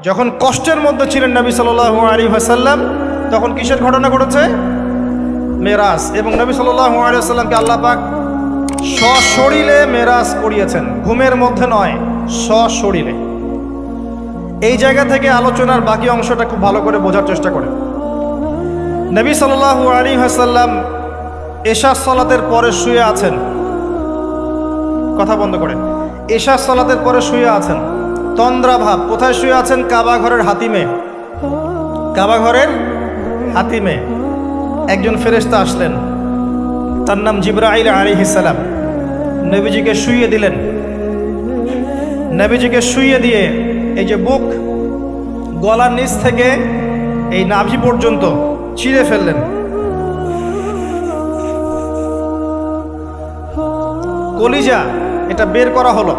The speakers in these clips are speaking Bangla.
যখন কষ্টের মধ্যে ছিলেন নবী সাল্লাল্লাহু আলাইহি ওয়াসাল্লাম, তখন কিসের ঘটনা ঘটেছে? মেরাজ। এবং নবী সাল্লাল্লাহু আলাইহি ওয়াসাল্লামকে আল্লাহ পাক সশরীরে মেরাজ করিয়েছেন, ঘুমের মধ্যে নয়, সশরীরে। এই জায়গা থেকে আলোচনার বাকি অংশটা খুব ভালো করে বোঝার চেষ্টা করেন। নবী সাল্লাল্লাহু আলাইহি ওয়াসাল্লাম এশা সালাতের পরে শুয়ে আছেন, কথা বন্ধ করেন, এশা সালাতের পরে শুয়ে আছেন, তন্দ্রা ভাব। কোথায় শুয়ে আছেন? কাবা ঘরের হাতিমে। কাবা ঘরের হাতিমে একজন ফেরেশতা আসলেন, তার নাম জিবরাইল আলাইহিস সালাম। নবীজিকে শুইয়ে দিলেন। নবীজিকে শুইয়ে দিয়ে এই যে বুক, গলার নিচ থেকে এই নাভি পর্যন্ত চিরে ফেললেন। কলিজা এটা বের করা হলো,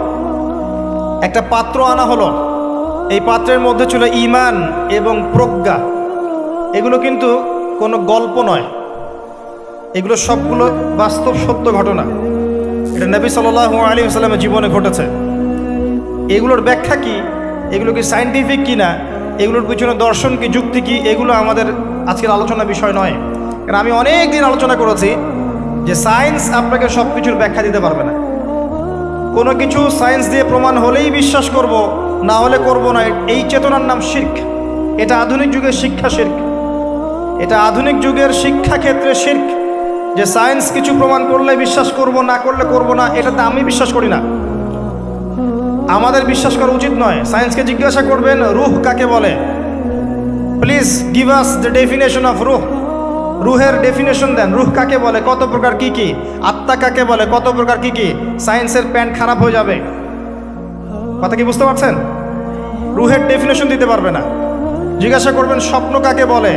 একটা পাত্র আনা হলো। এই পাত্রের মধ্যে ছিল ঈমান এবং প্রজ্ঞা। এগুলো কিন্তু কোনো গল্প নয়, এগুলো সবগুলো বাস্তব সত্য ঘটনা। এটা নবী সাল্লাল্লাহু আলাইহি ওয়াসাল্লামের জীবনে ঘটেছে। এগুলোর ব্যাখ্যা কি, এগুলো কি সায়েন্টিফিক কি না, এগুলোর পিছনে দর্শন কি, যুক্তি কি, এগুলো আমাদের আজকের আলোচনার বিষয় নয়। কারণ আমি অনেক দিন আলোচনা করেছি যে সায়েন্স আপনাকে সব কিছুর ব্যাখ্যা দিতে পারবে না। কোনো কিছু সায়েন্স দিয়ে প্রমাণ হলেই বিশ্বাস করব, না হলে করব না, এই চেতনার নাম শিরক। এটা আধুনিক যুগের শিক্ষা শিরক, এটা আধুনিক যুগের শিক্ষা ক্ষেত্রে শিরক। যে সায়েন্স কিছু প্রমাণ করলে বিশ্বাস করব, না করলে করব না, এটাতে আমি বিশ্বাস করি না, আমাদের বিশ্বাস করা উচিত নয়। সায়েন্সকে জিজ্ঞাসা করবেন রূহ কাকে বলে, please give us the definition of রূহ। রূহের ডেফিনেশন দেন, রূহ কাকে বলে, কত প্রকার কি কি, আত্মা কাকে বলে, কত প্রকার কি কি। সায়েন্সের প্যান্ট খারাপ হয়ে যাবে। কথা কি বুঝতে পারছেন? রূহের ডেফিনেশন দিতে পারবে না। জিজ্ঞাসা করবেন স্বপ্ন কাকে বলে,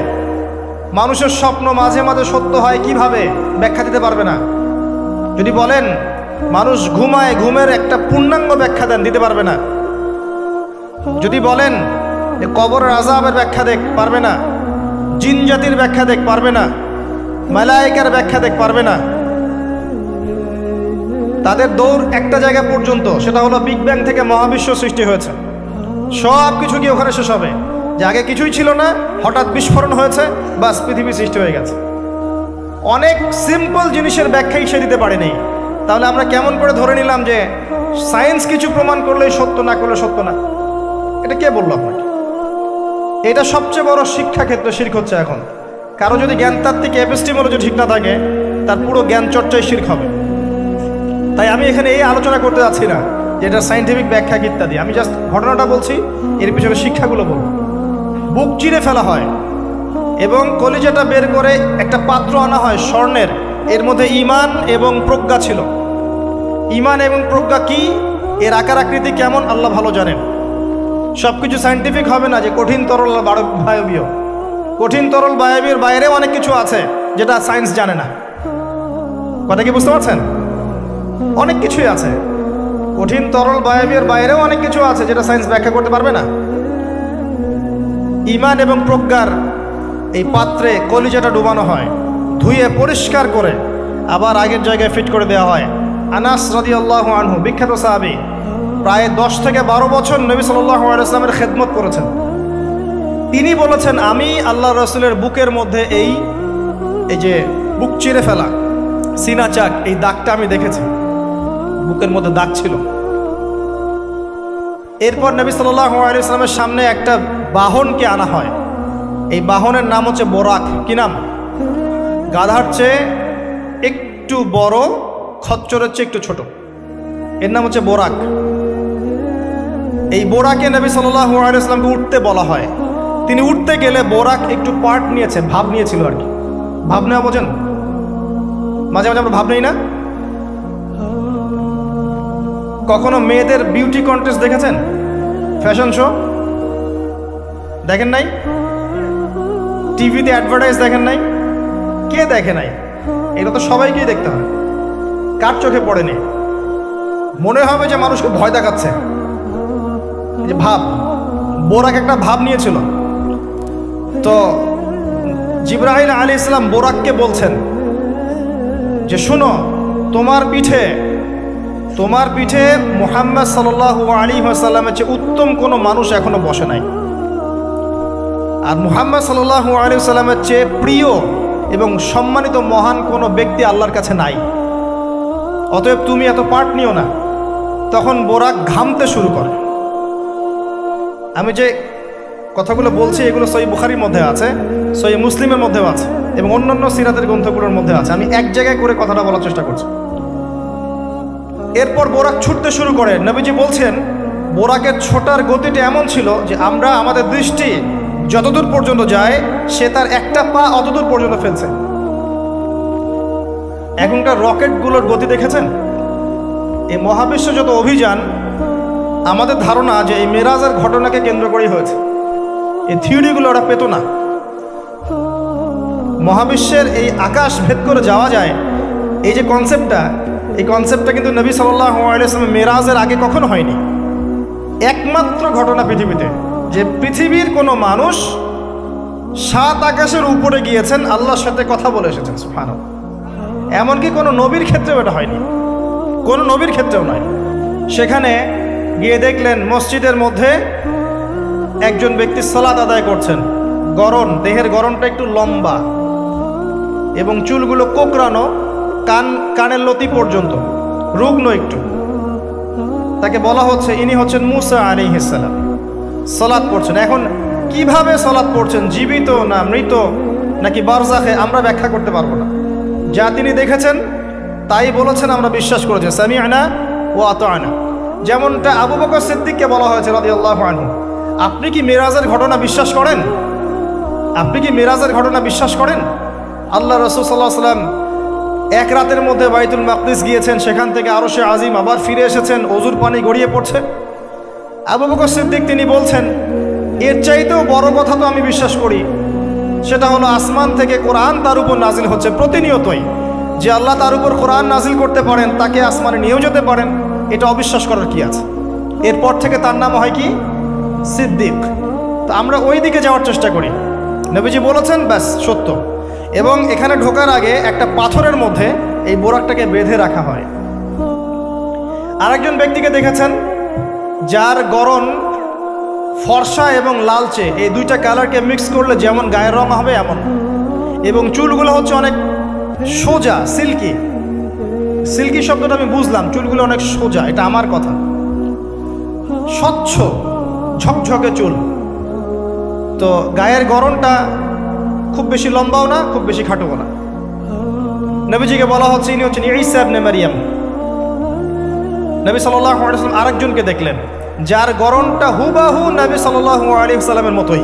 মানুষের স্বপ্ন মাঝে মাঝে সত্য হয় কিভাবে, ব্যাখ্যা দিতে পারবে না। যদি বলেন মানুষ ঘুমায়, ঘুমের একটা পূর্ণাঙ্গ ব্যাখ্যা দেন, দিতে পারবে না। যদি বলেন যে কবরের আযাবের ব্যাখ্যা দেখ, পারবে না। জিন জাতির ব্যাখ্যা দেখ, পারবে না। মালায়েকার ব্যাখ্যা দেখ, পারবে না। তাদের দৌড় একটা জায়গা পর্যন্ত, সেটা হলো বিগ ব্যাং থেকে মহাবিশ্ব সৃষ্টি হয়েছে। সব কিছু কি ওখানে শেষ হবে? যে আগে কিছুই ছিল না, হঠাৎ বিস্ফোরণ হয়েছে, বাস পৃথিবী সৃষ্টি হয়ে গেছে। অনেক সিম্পল জিনিসের ব্যাখ্যাই সে দিতে পারেনি। তাহলে আমরা কেমন করে ধরে নিলাম যে সায়েন্স কিছু প্রমাণ করলেই সত্য, না করলে সত্য না? এটা কে বললো আপনাকে? এটা সবচেয়ে বড় শিক্ষা ক্ষেত্রে শিরক হচ্ছে এখন। কারো যদি জ্ঞানতাত্ত্বিক এপিস্টিমোলজি ঠিক না থাকে, তার পুরো জ্ঞান চর্চায় শিরক হবে। তাই আমি এখানে এই আলোচনা করতে যাচ্ছি না যে এটা সায়েন্টিফিক ব্যাখ্যা ইত্যাদি। আমি জাস্ট ঘটনাটা বলছি, এর পিছনে শিক্ষাগুলো বলবো। বুক চিরে ফেলা হয় এবং কলিজাটা বের করে একটা পাত্র আনা হয় স্বর্ণের, এর মধ্যে ঈমান এবং প্রজ্ঞা ছিল। ঈমান এবং প্রজ্ঞা কি, এর আকার আকৃতি কেমন, আল্লাহ ভালো জানেন। সব কিছু সায়েন্টিফিক হবে না যে কঠিন তরল বায়বীয়। কঠিন তরল বায়বীর বাইরেও অনেক কিছু আছে যেটা সায়েন্স জানে না। কথা কি বুঝতে পারছেন? অনেক কিছুই আছে, কঠিন তরল বায়বীর বাইরেও অনেক কিছু আছে যেটা সায়েন্স ব্যাখ্যা করতে পারবে না। ঈমান এবং প্রজ্ঞার এই পাত্রে কলিজাটা ডুবানো হয়, ধুয়ে পরিষ্কার করে আবার আগের জায়গায় ফিট করে দেওয়া হয়। আনাস রাদিয়াল্লাহু আনহু, বিখ্যাত সাহাবী, প্রায় 10 থেকে 12 বছর নবী সাল্লাল্লাহু আলাইহি ওয়াসাল্লামের খেদমত করেছেন। তিনি বলেছেন, আমি আল্লাহ রসুলের বুকের মধ্যে এই যে বুক চিরে ফেলা, সিনা চাক, এই দাগটা আমি দেখেছি, বুকের মধ্যে দাগ ছিল। এরপর নবী সাল্লাল্লাহু আলাইহি ওয়াসাল্লামের সামনে একটা বাহনকে আনা হয়। এই বাহনের নাম হচ্ছে বোরাক। কি নাম? গাধার চেয়ে একটু বড়, খচ্চরের চেয়ে একটু ছোট, এর নাম হচ্ছে বোরাক। এই বোরাকে নবী সাল্লাল্লাহু আলাইহি ওয়াসাল্লামকে উঠতে বলা হয়। তিনি উঠতে গেলে বোরাক একটু পার্ট নিয়েছে, ভাব নিয়েছিল আর কি। ভাব নেওয়া বোঝেন? মাঝে মাঝে আমরা ভাব নেই না? কখনো মেয়েদের বিউটি কন্টেস্ট দেখেছেন? ফ্যাশন শো দেখেন নাই? টিভিতে অ্যাডভার্টাইজ দেখেন নাই? কে দেখে নাই? এটা তো সবাইকেই দেখতে হয়। কার চোখে পড়েনি? মনে হবে যে মানুষকে ভয় দেখাচ্ছে। এই যে ভাব, বোরাক একটা ভাব নিয়েছিল। তো জিবরাইল আলাইহিস সালাম বোরাককে বলছেন যে শোনো, তোমার পিঠে মুহাম্মদ সাল্লাল্লাহু আলাইহি ওয়াসাল্লামের চেয়ে উত্তম কোনো মানুষ এখনো বসে নাই। আর মুহাম্মদ সাল্লাল্লাহু আলাইহি ওয়াসাল্লামের চেয়ে প্রিয় এবং সম্মানিত মহান কোনো ব্যক্তি আল্লাহর কাছে নাই। অতএব তুমি এত পাট নিও না। তখন বোরাক ঘামতে শুরু করে। আমি যে কথাগুলো বলছি এগুলো সহিহ বুখারীর মধ্যে আছে, সহিহ মুসলিমের মধ্যেও আছে এবং অন্যান্য সিরাতের গ্রন্থগুলোর মধ্যে আছে। আমি এক জায়গায় করে কথাটা বলার চেষ্টা করছি। এরপর বোরাক ছুটতে শুরু করে। নবীজি বলছেন বোরাকের ছোটার গতিটা এমন ছিল যে আমরা আমাদের দৃষ্টি যতদূর পর্যন্ত যায় সে তার একটা পা অতদূর পর্যন্ত ফেলছে। এখনকার রকেটগুলোর গতি দেখেছেন? এই মহাবিশ্ব যত অভিযান, আমাদের ধারণা যে এই মেরাজের ঘটনাকে কেন্দ্র করেই হয়েছে। এই থিওরিগুলো ওরা পেত না। মহাবিশ্বের এই আকাশ ভেদ করে যাওয়া যায়, এই যে কনসেপ্টটা, এই কনসেপ্টটা কিন্তু নবী সাল্লাল্লাহু আলাইহি ওয়াসাল্লাম মেরাজের আগে কখনো হয়নি। একমাত্র ঘটনা পৃথিবীতে যে পৃথিবীর কোনো মানুষ 7 আকাশের উপরে গিয়েছেন, আল্লাহর সাথে কথা বলে এসেছেন। সুবহানাল্লাহ। এমনকি কোনো নবীর ক্ষেত্রেও এটা হয়নি, কোনো নবীর ক্ষেত্রেও নয়। সেখানে গিয়ে দেখলেন মসজিদের মধ্যে একজন ব্যক্তি সালাত আদায় করছেন। গড়ন, দেহের গড়নটা একটু লম্বা এবং চুলগুলো কোকড়ানো, কানের লতি পর্যন্ত, রুগ্ন একটু। তাকে বলা হচ্ছে ইনি হচ্ছেন মুসা আলাইহিস সালাম, সালাত পড়ছেন। এখন কিভাবে সালাত পড়ছেন, জীবিত না মৃত নাকি বারজাখে, আমরা ব্যাখ্যা করতে পারবো না। যা তিনি দেখেছেন তাই বলেছেন, আমরা বিশ্বাস করেছি। সামি'না ওয়া আতা'না। যেমনটা আবু বকর সিদ্দিককে বলা হয়েছে রাদিয়াল্লাহু আনহু, আপনি কি মেরাজের ঘটনা বিশ্বাস করেন? আপনি কি মেরাজের ঘটনা বিশ্বাস করেন? আল্লাহ রাসূল সাল্লাল্লাহু আলাইহি ওয়াসাল্লাম এক রাতের মধ্যে বাইতুল মাকদিস গিয়েছেন, সেখান থেকে আরশে আজিম, আবার ফিরে এসেছেন, ওযুর পানি গড়িয়ে পড়ছে। আবু বকর সিদ্দিক তিনি বলছেন এর চাইতেও বড় কথা তো আমি বিশ্বাস করি, সেটা হলো আসমান থেকে কোরআন তার উপর নাজিল হচ্ছে প্রতিনিয়তই। যে আল্লাহ তার উপর কোরআন নাজিল করতে পারেন, তাকে আসমানে নিয়েও যেতে পারেন, এটা অবিশ্বাস করার কি আছে? এরপর থেকে তার নাম হয় কি? সিদ্দিক। তো আমরা ওই দিকে যাওয়ার চেষ্টা করি। নবীজি বলেছেন, ব্যাস সত্য। এবং এখানে ঢোকার আগে একটা পাথরের মধ্যে এই বোরাকটাকে বেঁধে রাখা হয়। আরেকজন ব্যক্তিকে দেখেছেন যার গড়ন ফর্সা এবং লালচে, এই দুইটা কালারকে মিক্স করলে যেমন গায়ের রং হবে এমন, এবং চুলগুলো হচ্ছে অনেক সোজা, সিল্কি। সিল্কি শব্দটা আমি বুঝলাম, চুলগুলো অনেক সোজা, এটা আমার কথা। স্বচ্ছ ঝকঝকে চুল। তো গায়ের গড়নটা খুব বেশি লম্বাও না, খুব বেশি খাটোও না। নবীজিকে বলা হচ্ছে ইনি হচ্ছেন ঈসা ইবনে মারইয়াম। নবী সাল্লাল্লাহু আলাইহি ওয়াসাল্লাম আরেকজনকে দেখলেন যার গড়নটা হুবাহু নবী সাল্লাল্লাহু আলাইহি ওয়াসাল্লামের মতোই।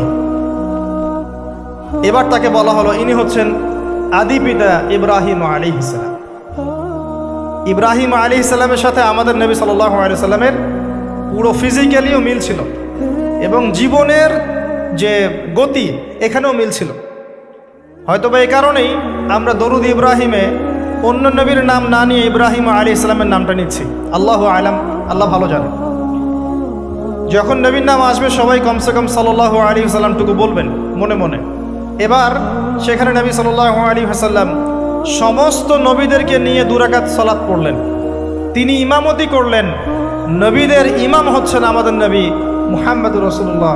এবার তাকে বলা হলো ইনি হচ্ছেন আদি পিতা ইব্রাহিম আলাইহিস সালাম। ইব্রাহিম আলাইহিস সালামের সাথে আমাদের নবী সাল্লাল্লাহু আলাইহি ওয়াসাল্লামের পুরো ফিজিক্যালিও মিল ছিল এবং জীবনের যে গতি এখানেও মিল ছিল। হয়তোবা এই কারণেই আমরা দরুদ ইব্রাহিমে অন্য নবীর নাম না নিয়ে ইব্রাহিম আলাইহিস সালামের নামটা নিচ্ছি। আল্লাহু আলাম, আল্লাহ ভালো জানেন। যখন নবীর নাম আসবে সবাই কমসে কম সাল্লাল্লাহু আলাইহি ওয়াসাল্লামটুকু বলবেন মনে মনে। এবার সেখানে নবী সাল্লাল্লাহু আলাইহি ওয়াসাল্লাম সমস্ত নবীদেরকে নিয়ে 2 রাকাত সালাত পড়লেন। তিনি ইমামতি করলেন। নবীদের ইমাম হচ্ছেন আমাদের নবী মুহাম্মদুর রাসূলুল্লাহ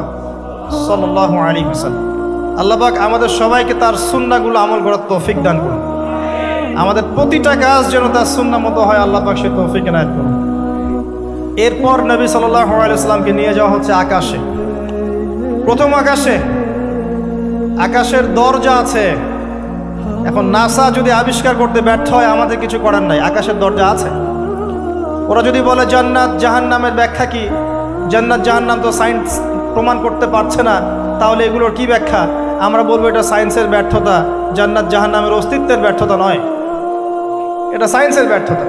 সাল্লাল্লাহু আলাইহি ওয়াসাল্লাম। আল্লাহ পাক আমাদের সবাইকে তার সুন্নাহগুলো আমল করার তৌফিক দান করুন। আমাদের প্রতিটা কাজ যেন তার সুন্নাহ মতো হয়, আল্লাহ পাক সে তৌফিক এনায়েত করুন। এরপর নবী সাল্লাল্লাহু আলাইহি ওয়াসাল্লামকে নিয়ে যাওয়া হচ্ছে আকাশে। প্রথম আকাশে, আকাশের দরজা আছে। এখন নাসা যদি আবিষ্কার করতে ব্যর্থ হয় আমাদের কিছু করার নাই, আকাশের দরজা আছে। ওরা যদি বলে জান্নাত জাহান্নামের ব্যাখ্যা কি, জান্নাত জাহান্নাম তো সায়েন্স প্রমাণ করতে পারছে না, তাহলে এগুলোর কি ব্যাখ্যা? আমরা বলবো এটা সায়েন্সের ব্যর্থতা, জান্নাত জাহান্নামের অস্তিত্বের ব্যর্থতা নয়, এটা সায়েন্সের ব্যর্থতা।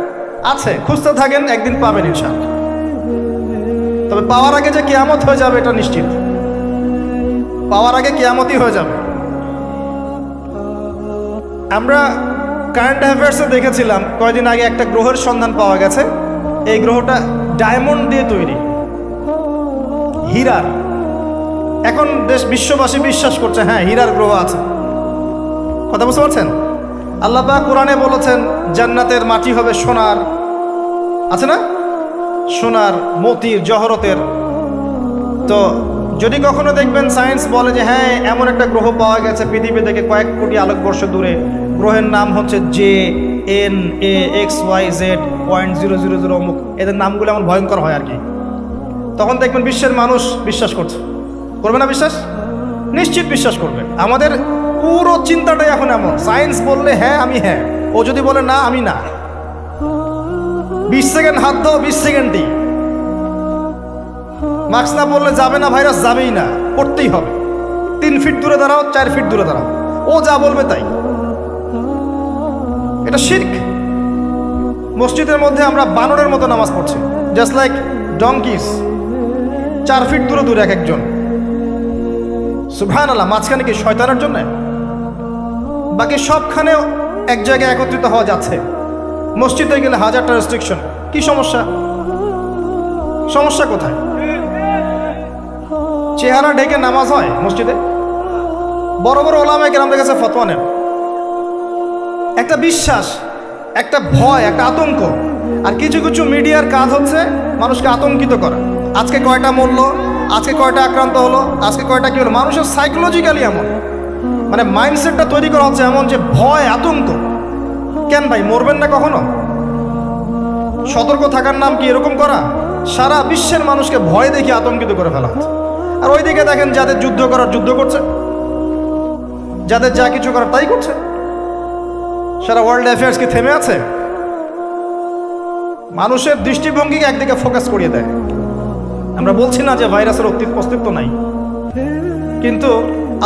আছে, খুঁজতে থাকেন, একদিন পাবেন ইনশাআল্লাহ। তবে পাওয়ার আগে যে কিয়ামত হয়ে যাবে এটা নিশ্চিত। পাওয়ার আগে কিয়ামতই হয়ে যাবে। আমরা কারেন্ট অ্যাফেয়ার্সে দেখেছিলাম কয়েকদিন আগে একটা গ্রহের সন্ধান পাওয়া গেছে। এই গ্রহটা ডায়মন্ড দিয়ে তৈরি, হীরার। এখন বিশ্ববাসী বিশ্বাস করছে হ্যাঁ হীরার গ্রহ আছে। কথা বুঝতে পারছেন? আল্লাহ পাক কোরআনে বলেছেন জান্নাতের মাটি হবে সোনার, আছে না, সোনার, মতির, জহরতের। তো যদি কখনো দেখবেন সায়েন্স বলে যে হ্যাঁ এমন একটা গ্রহ পাওয়া গেছে পৃথিবী থেকে কয়েক কোটি আলোকবর্ষ দূরে, গ্রহের নাম হচ্ছে JNAXYZ.000 অমুক, এদের নামগুলো এমন ভয়ঙ্কর হয় আর কি, তখন দেখবেন বিশ্বের মানুষ বিশ্বাস করছে। করবে না বিশ্বাস? নিশ্চিত বিশ্বাস করবে। আমাদের পুরো চিন্তাটাই এখন এমন, সায়েন্স বললে হ্যাঁ আমি হ্যাঁ, ও যদি বলে না আমি না। 20 সেকেন্ড হাত দাও, 20 সেকেন্ডই। মাস্ক না পরলে যাবে না, ভাইরাস যাবেই না, পড়তেই হবে। 3 ফিট দূরে দাঁড়াও, 4 ফিট দূরে দাঁড়াও, ও যা বলবে তাই। এটা শিরক। মসজিদের মধ্যে আমরা বানরের মতো নামাজ পড়ছি, জাস্ট লাইক ডঙ্কিস, 4 ফিট দূরে দূরে এক একজন। সুবহানাল্লাহ, মাঝখানে কি শয়তানের জন্য? বাকি সবখানে এক জায়গায় একত্রিত হওয়া যাচ্ছে। মসজিদে গেলে 1000টা রেস্ট্রিকশন, কি সমস্যা? সমস্যা কোথায়? চেহারা ঢেকে নামাজ হয় মসজিদে? বড় বড় ওলামায়ে কেরামদের কাছে ফতোয়া নেন। একটা বিশ্বাস, একটা ভয়, একটা আতঙ্ক। আর কিছু কিছু মিডিয়ার কাজ হচ্ছে মানুষকে আতঙ্কিত করা। আজকে কয়টা মরল, আজকে কয়টা আক্রান্ত হলো, আজকে কয়টা কি হলো। মানুষের সাইকোলজিক্যালি এমন, মানে মাইন্ডসেটটা তৈরি করা হচ্ছে এমন যে ভয়, আতঙ্ক। কেন ভাই, মরবেন না কখনো? সতর্ক থাকার নাম কি এরকম করা? সারা বিশ্বের মানুষকে ভয় দেখিয়ে আতঙ্কিত করে ফেলা হচ্ছে। আর ওইদিকে দেখেন যাদের যুদ্ধ করার যুদ্ধ করছে, যাদের যা কিছু করার তাই করছে। সারা ওয়ার্ল্ড অ্যাফেয়ার্স কি থেমে আছে? মানুষের দৃষ্টিভঙ্গিকে একদিকে ফোকাস করিয়ে দেয়। আমরা বলছি না যে ভাইরাসের অস্তিত্ব নাই, কিন্তু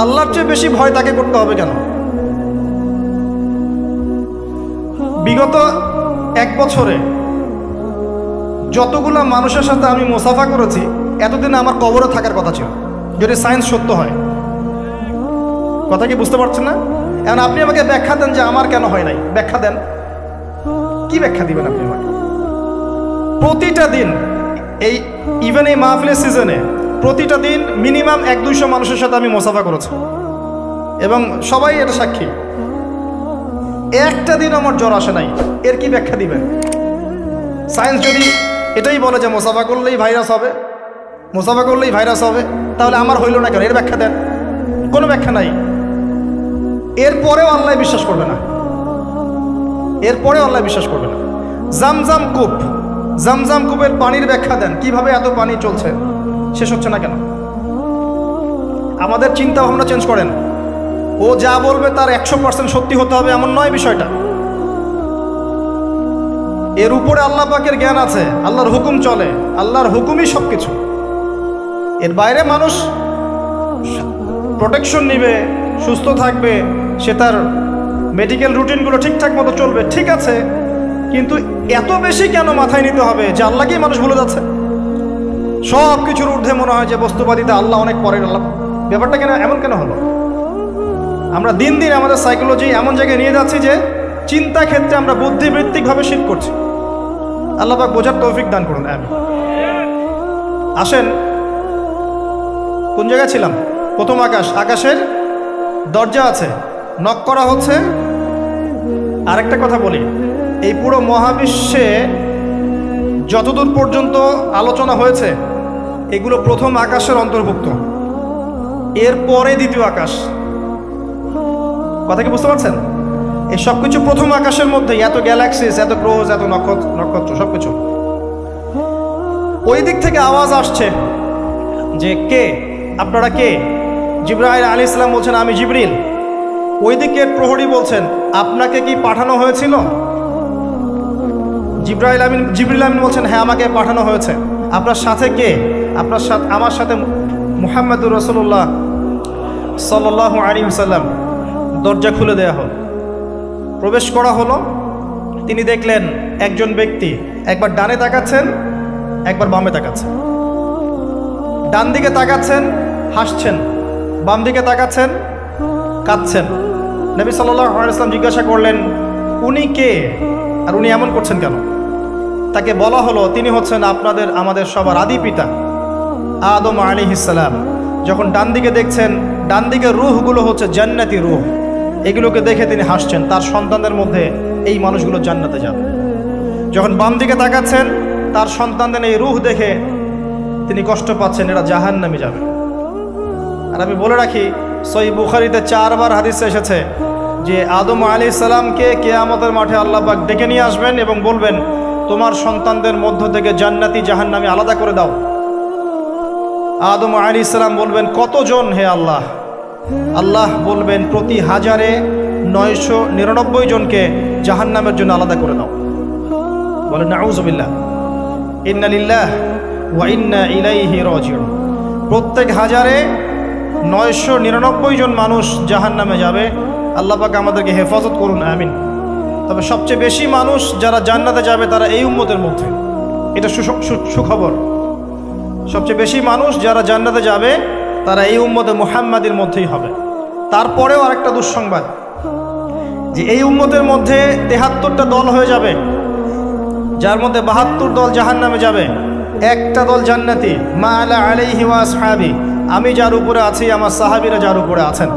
আল্লাহর চেয়ে বেশি ভয় তাকে করতে হবে কেন? বিগত 1 বছরে যতগুলা মানুষের সাথে আমি মুসাফা করেছি, এতদিনে আমার কবরে থাকার কথা ছিল, যদি সায়েন্স সত্য হয়। কথা কি বুঝতে পারছেন না? এখন আপনি আমাকে ব্যাখ্যা দেন যে আমার কেন হয় নাই, ব্যাখ্যা দেন। কি ব্যাখ্যা দিবেন আপনি আমাকে? প্রতিটা দিন ইভেন এই মাহফিলের সিজনে প্রতিটা দিন মিনিমাম 100-200 মানুষের সাথে আমি মুসাফা করেছি, এবং সবাই এটা সাক্ষী। একটা দিন আমার জ্বর আসে নাই, এর কি ব্যাখ্যা দিবেন? সায়েন্স যদি এটাই বলে যে মুসাফা করলেই ভাইরাস হবে, মুসাফা করলেই ভাইরাস হবে, তাহলে আমার হইল না কেন? এর ব্যাখ্যা দেন। কোনো ব্যাখ্যা নাই। এরপরেও আল্লাহ বিশ্বাস করবে না, এরপরেও আল্লাহ বিশ্বাস করবে না। জামজাম কূপ, জামজাম কূপের পানির ব্যাখ্যা দেন, কিভাবে এত পানি চলছে, শেষ হচ্ছে না কেন? আমাদের চিন্তা ভাবনা চেঞ্জ করেন। ও যা বলবে তার 100% সত্যি হতে হবে এমন নয় বিষয়টা। এর উপরে আল্লাহ পাকের জ্ঞান আছে, আল্লাহর হুকুম চলে, আল্লাহর হুকুমই সব কিছু। এর বাইরে মানুষ প্রোটেকশন নিবে, সুস্থ থাকবে, সে তার মেডিকেল রুটিনগুলো ঠিকঠাক মতো চলবে, ঠিক আছে, কিন্তু এত বেশি কেন মাথায় নিতে হবে যে আল্লাহকেই মানুষ ভুলে যাচ্ছে? সব কিছুর ঊর্ধ্বে মনে হয় যে বস্তুবাদিতা আল্লাহ অনেক পরের আল্লাহ। ব্যাপারটা কেন এমন কেন হলো? আমরা দিন দিন আমাদের সাইকোলজি এমন জায়গায় নিয়ে যাচ্ছি যে চিন্তা ক্ষেত্রে আমরা বুদ্ধিবৃত্তিকভাবে শিরক করছি। আল্লাহ পাক বোঝার তৌফিক দান করুন। আমিন। আসেন, কোন জায়গায় ছিলাম? প্রথম আকাশ, আকাশের দরজা আছে, নক করা হচ্ছে। আরেকটা কথা বলি, এই পুরো মহাবিশ্বে যতদূর পর্যন্ত আলোচনা হয়েছে এগুলো প্রথম আকাশের অন্তর্ভুক্ত, এরপরে দ্বিতীয় আকাশ। কথা কি বুঝতে পারছেন? এই সব কিছু প্রথম আকাশের মধ্যে, এত গ্যালাক্সিস, এত গ্রহ, এত নক্ষত্র সবকিছু। ওই দিক থেকে আওয়াজ আসছে যে কে আপনারা, কে? জিবরাইল আলাইহিস সালাম বলছেন আমি জিবরিল। ওই দিকের প্রহরী বলছেন আপনাকে কি পাঠানো হয়েছিল? জিবরিল আমিন বলছেন হ্যাঁ আমাকে পাঠানো হয়েছে। আপনার সাথে কে? আপনার সাথে, আমার সাথে মুহাম্মদুর রাসূলুল্লাহ সাল্লাল্লাহু আলাইহি ওয়াসাল্লাম। দরজা খুলে দেয়া হলো, প্রবেশ করা হলো। তিনি দেখলেন একজন ব্যক্তি একবার ডানে তাকাচ্ছেন, একবার বামে তাকাচ্ছেন। ডান দিকে তাকাচ্ছেন, হাসছেন, বাম দিকে তাকাচ্ছেন, কাঁদছেন। নবী সাল্লাল্লাহু আলাইহি ওয়াসাল্লাম জিজ্ঞাসা করলেন উনি কে আর উনি এমন করছেন কেন? তাকে বলা হলো তিনি হচ্ছেন আমাদের সবার আদি পিতা আদম আলাইহিস সালাম। যখন ডান দিকে দেখছেন, ডান দিকের রূহগুলো হচ্ছে জান্নাতি রূহ, এগুলোকে দেখে তিনি হাসছেন, তার সন্তানদের মধ্যে এই মানুষগুলো জান্নাতে যাবে। যখন বাম দিকে তাকাচ্ছেন, তার সন্তানদের এই রূহ দেখে তিনি কষ্ট পাচ্ছেন, এরা জাহান্নামে যাবে। আর আমি বলে রাখি, সহিহ বুখারীতে 4 বার হাদিসে এসেছে যে আদম আলাইহিস সালামকে কিয়ামতের মাঠে আল্লাহ পাক ডেকে নিয়ে আসবেন এবং বলবেন, তোমার সন্তানদের মধ্য থেকে জান্নাতি জাহান্নামী আলাদা করে দাও। আদম আলাইহিস সালাম বলবেন, কতজন হে আল্লাহ? আল্লাহ বলবেন, প্রতি 1000-এ 999 জনকে জাহান্নামের জন্য আলাদা করে দাও। বলেন নাউযুবিল্লাহ, ইন্না লিল্লাহি ওয়া ইন্না ইলাইহি রাজিউন। প্রত্যেক 1000-এ 999 জন মানুষ জাহান্নামে যাবে। আল্লাহ পাক আমাদেরকে হেফাজত করুন, আমিন। তবে সবচেয়ে বেশি মানুষ যারা জান্নাতে যাবে তারা এই উম্মতের মধ্যে, এটা সুখবর। সবচেয়ে বেশি মানুষ যারা জান্নাতে যাবে তারা এই উম্মতে মুহাম্মাদির মধ্যেই হবে। তারপরেও আরেকটা দুঃসংবাদ, যে এই উম্মতের মধ্যে 73টা দল হয়ে যাবে, যার মধ্যে 72 দল জাহান্নামে যাবে, একটা দল জান্নাতি। মা আলা আলাইহি ওয়া আসহাবি, আমি যার উপরে আছি, আমার সাহাবীরা যার উপরে আছেন।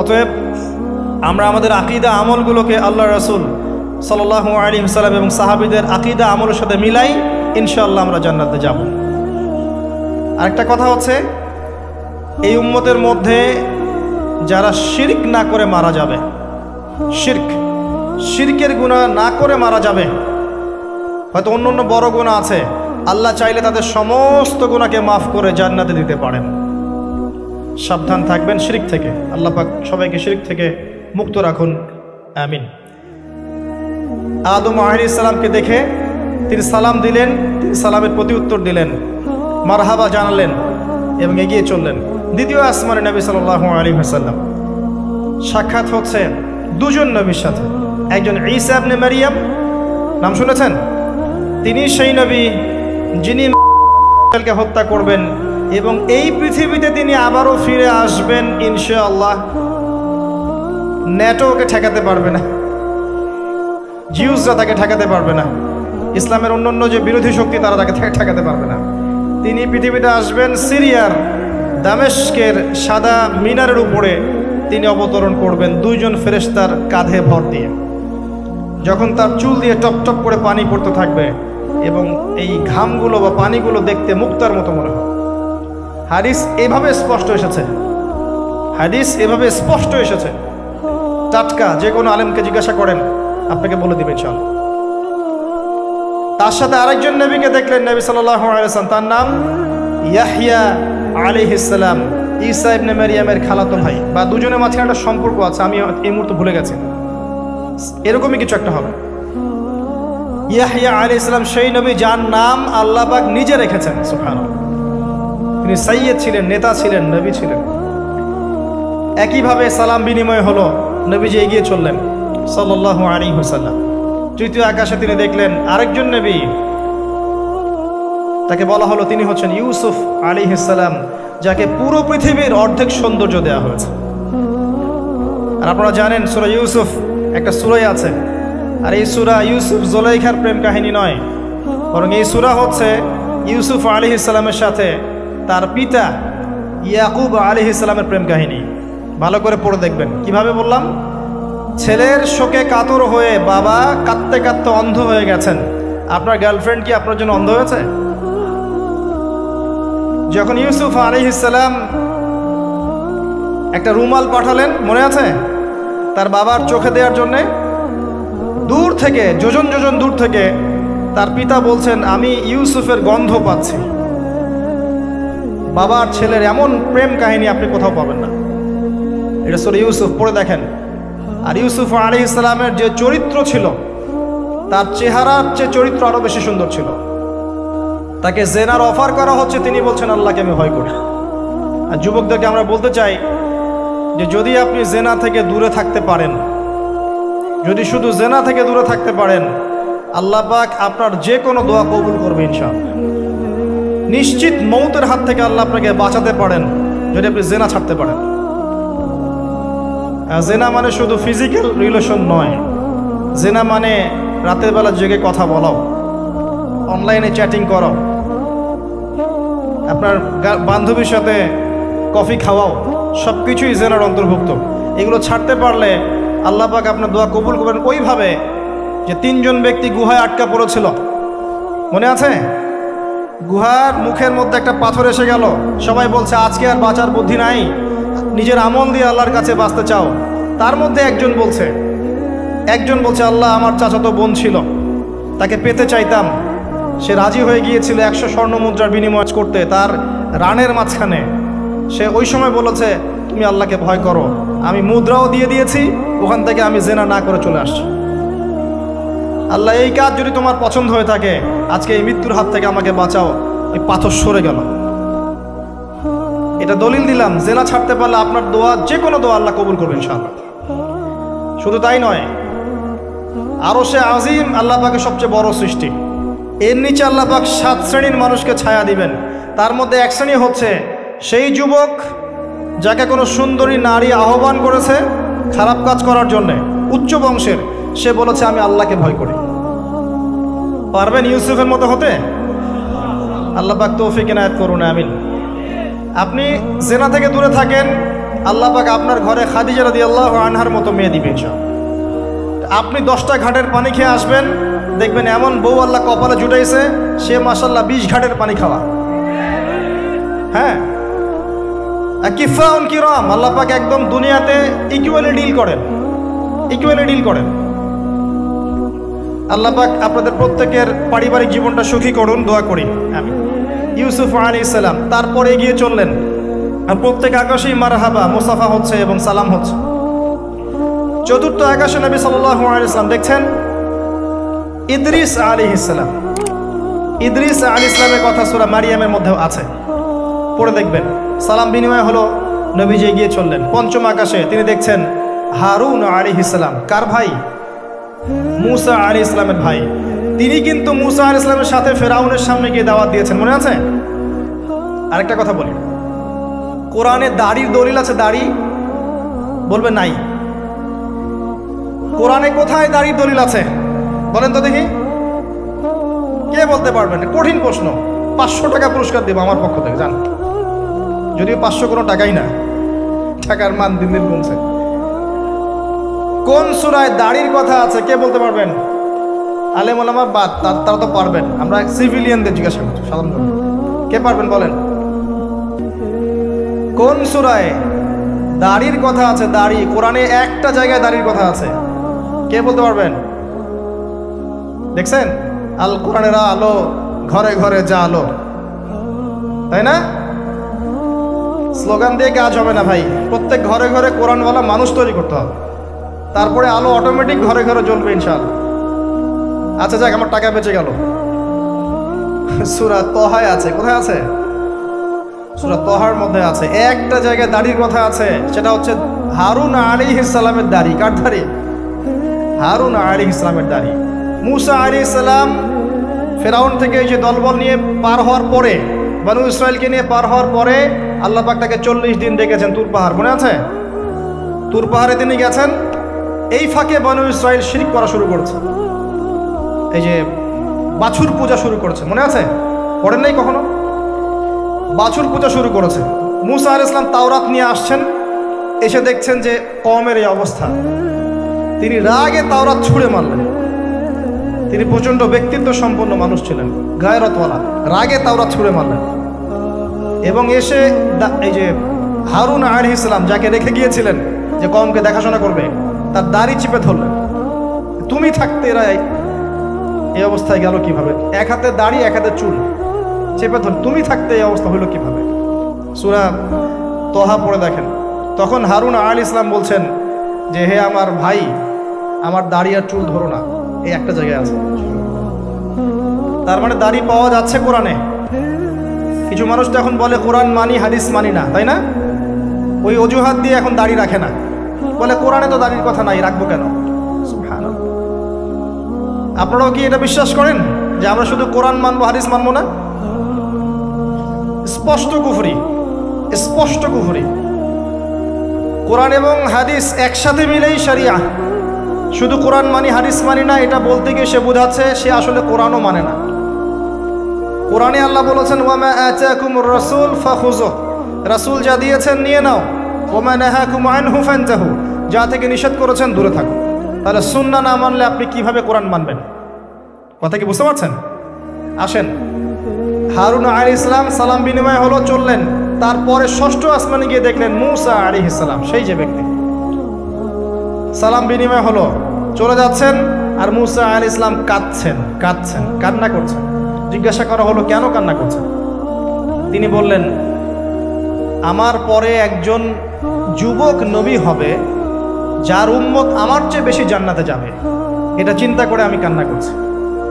অতএব আমরা আমাদের আকীদা আমলগুলোকে আল্লাহ রাসূল সাল্লাল্লাহু আলাইহি ওয়াসাল্লাম এবং সাহাবীদের আকীদা আমলের সাথে মিলাই, ইনশাআল্লাহ আমরা জান্নাতে যাব। আরেকটা কথা হচ্ছে, এই উম্মতের মধ্যে যারা শিরক না করে মারা যাবে, শিরকের গুনাহ না করে মারা যাবে, হয়তো অন্য অন্য বড় গুনাহ আছে, আল্লাহ চাইলে তাদের সমস্ত গুনাহকে মাফ করে জান্নাতে দিতে পারেন। সাবধান থাকবেন শিরক থেকে। আল্লাহ পাক সবাইকে শিরক থেকে মুক্ত রাখুন, আমিন। আদম আলাইহিস সালামকে দেখে তিনি সালাম দিলেন, তিনি সালামের প্রতি উত্তর দিলেন, মারহাবা জানালেন এবং এগিয়ে চললেন। দ্বিতীয় আসমানে নবী সাল্লাল্লাহু আলাইহি ওয়াসাল্লাম সাক্ষাৎ হচ্ছে দুজন নবীর সাথে। একজন ঈসা ইবনে মারিয়াম, নাম শুনেছেন? তিনি সেই নবী যিনি কে হত্যা করবেন এবং এই পৃথিবীতে তিনি আবারও ফিরে আসবেন ইনশাআল্লাহ। ন্যাটো ওকে ঠেকাতে পারবে না, জিউসরা তাকে ঠেকাতে পারবে না, ইসলামের অন্যান্য যে বিরোধী শক্তি তারা তাকে ঠেকাতে পারবে না। তিনি পৃথিবীতে আসবেন, সিরিয়ার দামেস্কের সাদা মিনারের উপরে তিনি অবতরণ করবেন 2 জন ফেরেশতার কাঁধে ভর দিয়ে। যখন তার চুল দিয়ে টপ টপ করে পানি পড়তে থাকবে এবং এই ঘামগুলো বা পানিগুলো দেখতে মুক্তার মতো মনে হয়। হাদিস এভাবে স্পষ্ট এসেছে, টাটকা। যে কোনো আলেমকে জিজ্ঞাসা করেন, আপনাকে বলে দিবে চল। তার সাথে আরেকজন নবীকে দেখলেন, নবী সাল্লাল্লাহু আলাইহি ওয়াসাল্লাম, তার নাম ইয়াহইয়া আলাইহিস সালাম, ঈসা ইবনে মারিয়ামের খালাতো ভাই, বা দুজনের মাঝে একটা সম্পর্ক আছে, আমি এই মুহূর্তে ভুলে গেছি, এরকমই কিছু একটা হবে। ইয়াহইয়া আলাইহিস সালাম সেই নবী যার নাম আল্লাহ পাক নিজে রেখেছেন, সুবহানাল্লাহ। তিনি সাইয়্যিদ ছিলেন, নেতা ছিলেন, নবী ছিলেন। একইভাবে সালাম বিনিময় হলো, নবীজি এগিয়ে চললেন সাল্লাল্লাহু আলাইহি ওয়াসাল্লাম। তৃতীয় আকাশে তিনি দেখলেন আরেকজন নবী, তাকে বলা হলো তিনি হচ্ছেন ইউসুফ আলাইহিস সালাম, যাকে পুরো পৃথিবীর অর্ধেক সৌন্দর্য দেওয়া হয়েছে। আর আপনারা জানেন সূরা ইউসুফ একটা সূরাই আছে, আর এই সূরা ইউসুফ জুলাইখার প্রেম কাহিনী নয়, বরং এই সূরা হচ্ছে ইউসুফ আলাইহিস সালামের সাথে তার পিতা ইয়াকুব আলাইহিস সালামের প্রেম কাহিনী। ভালো করে পড়ে দেখবেন। কিভাবে বললাম? ছেলের শোকে কাতর হয়ে বাবা কাঁদতে কাঁদতে অন্ধ হয়ে গেছেন। আপনার গার্লফ্রেন্ড কি আপনার জন্য অন্ধ হয়েছে? যখন ইউসুফ আলাইহিস সালাম একটা রুমাল পাঠালেন, মনে আছে, তার বাবার চোখে দেওয়ার জন্যে, দূর থেকে, যোজন যোজন দূর থেকে তার পিতা বলছেন, আমি ইউসুফের গন্ধ পাচ্ছি। বাবার ছেলের এমন প্রেম কাহিনী আপনি কোথাও পাবেন না। এটা সূরা ইউসুফ, পড়ে দেখেন। আর ইউসুফ আলাইহিস সালামের যে চরিত্র ছিল, তার চেহারার চেয়ে চরিত্র আরো বেশি সুন্দর ছিল। তাকে জেনার অফার করা হচ্ছে, তিনি বলছেন আল্লাহকে আমি ভয় করি। আর যুবকদেরকে আমরা বলতে চাই যে যদি আপনি জেনা থেকে দূরে থাকতে পারেন, যদি শুধু জেনা থেকে দূরে থাকতে পারেন, আল্লাহ পাক আপনার যে কোনো দোয়া কবুল করবে ইনশাআল্লাহ। নিশ্চিত মৌতের হাত থেকে আল্লাহ আপনাকে বাঁচাতে পারেন যদি আপনি জেনা ছাড়তে পারেন। জেনা মানে শুধু ফিজিক্যাল রিলেশন নয়, জেনা মানে রাতের বেলা জেগে কথা বলাও, অনলাইনে চ্যাটিং করো, আপনার বান্ধবীর সাথে কফি খাওয়াও, সব কিছুই জেনার অন্তর্ভুক্ত। এগুলো ছাড়তে পারলে আল্লাহ পাক আপনার দোয়া কবুল করবেন। ওইভাবে যে 3 জন ব্যক্তি গুহায় আটকা পড়েছিল, মনে আছে? গুহার মুখের মধ্যে একটা পাথর এসে গেল। সবাই বলছে আজকে আর বাঁচার বুদ্ধি নাই, নিজের আমল দিয়ে আল্লাহর কাছে বাঁচতে চাও। তার মধ্যে একজন বলছে আল্লাহ, আমার চাচাতো বোন ছিল, তাকে পেতে চাইতাম। সে রাজি হয়ে গিয়েছিল 100 স্বর্ণ মুদ্রার বিনিময় করতে তার রানের মাঝখানে। সে ওই সময় বলেছে তুমি আল্লাহকে ভয় করো, আমি মুদ্রাও দিয়ে দিয়েছি, ওখান থেকে আমি জেনা না করে চলে আসছি। আল্লাহ, এই কাজ যদি তোমার পছন্দ হয়ে থাকে, আজকে এই মৃত্যুর হাত থেকে আমাকে বাঁচাও। ওই পাথর সরে গেল। এটা দলিল দিলাম, জেনা ছাড়তে পারলে আপনার দোয়া, যে কোনো দোয়া আল্লাহ কবুল করবেন ইনশাআল্লাহ। শুধু তাই নয়, আরশে আজিম আল্লাহ পাকের সবচেয়ে বড় সৃষ্টি। এর নিচে আল্লাহ পাক 7 শ্রেণীর মানুষকে ছায়া দিবেন। তার মধ্যে এক শ্রেণী হচ্ছে সেই যুবক যাকে কোনো সুন্দরী নারী আহ্বান করেছে খারাপ কাজ করার জন্য, উচ্চ বংশের, সে বলেছে আমি আল্লাহকে ভয় করি। পারবেন ইউসুফের মতো হতে? আল্লাহ পাক তৌফিক ইনায়াত করুন, আমিন। আপনি জেনা থেকে দূরে থাকেন, আল্লাহ পাক আপনার ঘরে খাদিজা রাদিয়াল্লাহু আনহার মতো মেয়ে দিবেন ইনশাআল্লাহ। আপনি 10টা ঘাটের পানি খেয়ে আসবেন, দেখবেন এমন বউ আল্লাহ কপালে জুটাইছে, সে মাশাআল্লাহ 20 ঘাটের পানি খাওয়া। হ্যাঁ, কিফাউন কিরাম, আল্লাহ পাক একদম দুনিয়াতে ইকুয়ালি ডিল করেন। আল্লাহ পাক আপনাদের প্রত্যেকের পারিবারিক জীবনটা সুখী করুন, দোয়া করি আমি। ইউসুফ আলাইহিস সালাম তারপরে এগিয়ে চললেন, আর প্রত্যেক আকাশেই মারহাবা মুসাফা হচ্ছে এবং সালাম হচ্ছে। চতুর্থ আকাশে নবী সাল্লাল্লাহু আলাইহি ওয়াসাল্লাম দেখছেন ইদ্রিস আলাইহিস সালাম। ইদ্রিস আলাইহিস সালামের কথা সূরা মারিয়ামের মধ্যেও আছে, পড়ে দেখবেন। সালাম বিনিময় হলো, নবীজি এগিয়ে চললেন। পঞ্চম আকাশে তিনি দেখছেন হারুন আলাইহিস সালাম। কার ভাই? মুসা আলাইহিস সালামের ভাই। তিনি কিন্তু মুসা আলাইহিস সালামের সাথে ফেরাউনের সামনে গিয়ে দাওয়াত দিয়েছেন, মনে আছে? আরেকটা কথা বলি, কোরআনে দাড়ির দলিল আছে? দাড়ি বলবে নাই। কোরআনে কোথায় দাড়ির দলিল আছে বলেন তো দেখি, কে বলতে পারবেন? কঠিন প্রশ্ন। 500 টাকা পুরস্কার দেবো আমার পক্ষ থেকে, জান। যদিও 500 কোনো টাকাই না, টাকার মান দিন দিন কমছে। কোন সূরায় দাড়ির কথা আছে কে বলতে পারবেন? আলেম ওলামা বাদ, তারা তো পারবেন। আমরা সিভিলিয়ানদের জিজ্ঞাসা করছি, সাধারণ জনগণ। কে পারবেন বলেন? কোন সূরায় দাড়ির কথা আছে? দাড়ি কোরআনে একটা জায়গায় দাড়ির কথা আছে, কে বলতে পারবেন? দেখছেন, আল কোরআনের আলো ঘরে ঘরে যা আলো, তাই না? স্লোগান দিয়ে কাজ হবে না ভাই, প্রত্যেক ঘরে ঘরে কোরআনওয়ালা মানুষ তৈরি করতে হবে, তারপরে আলো অটোমেটিক ঘরে ঘরে জ্বলবে ইনশাআল্লাহ। আচ্ছা যাক, আমার টাকা বেঁচে গেল। সূরা তহায় আছে। কোথায় আছে? সূরা তহার মধ্যে আছে। একটা জায়গায় দাড়ির কথা আছে, সেটা হচ্ছে হারুন আলাইহিস সালামের দাড়ি। কার দাড়ি? হারুন আলাইহিস সালামের দাড়ি। মুসা আলাইহিস সালাম ফেরাউন থেকে এই যে দলবল নিয়ে পার হওয়ার পরে, বনু ইসরায়েলকে নিয়ে পার হওয়ার পরে আল্লাহ পাক তাকে 40 দিন ডেকেছেন তুর পাহাড়, মনে আছে? তুর পাহাড়ে তিনি গেছেন। এই ফাঁকে বনু ইসরায়েল শিরক করা শুরু করেছে, এই যে বাছুর পূজা শুরু করেছে, মনে আছে? পড়েন নাই কখনো? বাছুর পূজা শুরু করেছে। মুসা আলাইহিস সালাম তাওরাত নিয়ে আসছেন, এসে দেখছেন যে কওমের এই অবস্থা। তিনি রাগে তাওরাত ছুঁড়ে মারলেন। তিনি প্রচণ্ড ব্যক্তিত্ব সম্পন্ন মানুষ ছিলেন, গায়রতওয়ালা। রাগে তাওরাত ছুঁড়ে মারলেন এবং এসে এই যে হারুন আলাইহিস সালাম যাকে রেখে গিয়েছিলেন যে কওমকে দেখাশোনা করবে, তার দাড়ি চিপে ধরলেন। তুমি থাকতে এরা এই অবস্থায় গেল কিভাবে? এক হাতে দাড়ি, এক হাতে চুল চেপে ধর, তুমি থাকতে এই অবস্থা হইল কিভাবে? সূরা তহা পড়ে দেখেন। তখন হারুন আলাইহিস সালাম বলছেন যে হে আমার ভাই, আমার দাড়ি আর চুল ধরো না, এই একটা জায়গায় আছে। তার মানে দাড়ি পাওয়া যাচ্ছে কোরআনে। কিছু মানুষ তো এখন বলে কোরআন মানি হাদিস মানি না, তাই না? ওই অজুহাত দিয়ে এখন দাড়ি রাখে না, বলে কোরআনে তো দাড়ির কথা নাই, রাখবো কেন? সুবহানাল্লাহ। আপনারাও কি এটা বিশ্বাস করেন যে আমরা শুধু কোরআন মানবো, হাদিস মানবো না? স্পষ্ট কুফরি, স্পষ্ট কুফরি। কোরআন এবং হাদিস একসাথে মিলেই শরিয়া। শুধু কোরআন মানি হাদিস মানি না এটা বলতে গিয়ে সে বোঝাচ্ছে সে আসলে কোরআনও মানে না। কোরআনে আল্লাহ বলেছেন ওয়ামা আতাকুমুর রাসূল ফাখুযুহ, রাসূল যা দিয়েছেন নিয়ে নাও। ওয়ামা নাহাকুম আনহু ফানতাহু, যা থেকে নিষেধ করেছেন দূরে থাকো। তাহলে সুন্নাহ না মানলে আপনি কিভাবে কোরআন মানবেন? কথা কি বুঝতে পারছেন? আসেন হারুন আলাইহিস সালাম সালাম বিনিময় হলো, চললেন। তারপরে ষষ্ঠ আসমানে গিয়ে দেখলেন মূসা আলাইহিস সালাম, সেই যে ব্যক্তি। সালাম বিনিময় হলো, চলে যাচ্ছেন, আর মূসা আলাইহিস সালাম কাঁদছেন, কান্না করছেন। জিজ্ঞাসা করা হলো, কেন কান্না করছেন? তিনি বললেন, আমার পরে একজন যুবক নবী হবে যার উম্মত আমার চেয়ে বেশি জান্নাতে যাবে, এটা চিন্তা করে আমি কান্না করছি।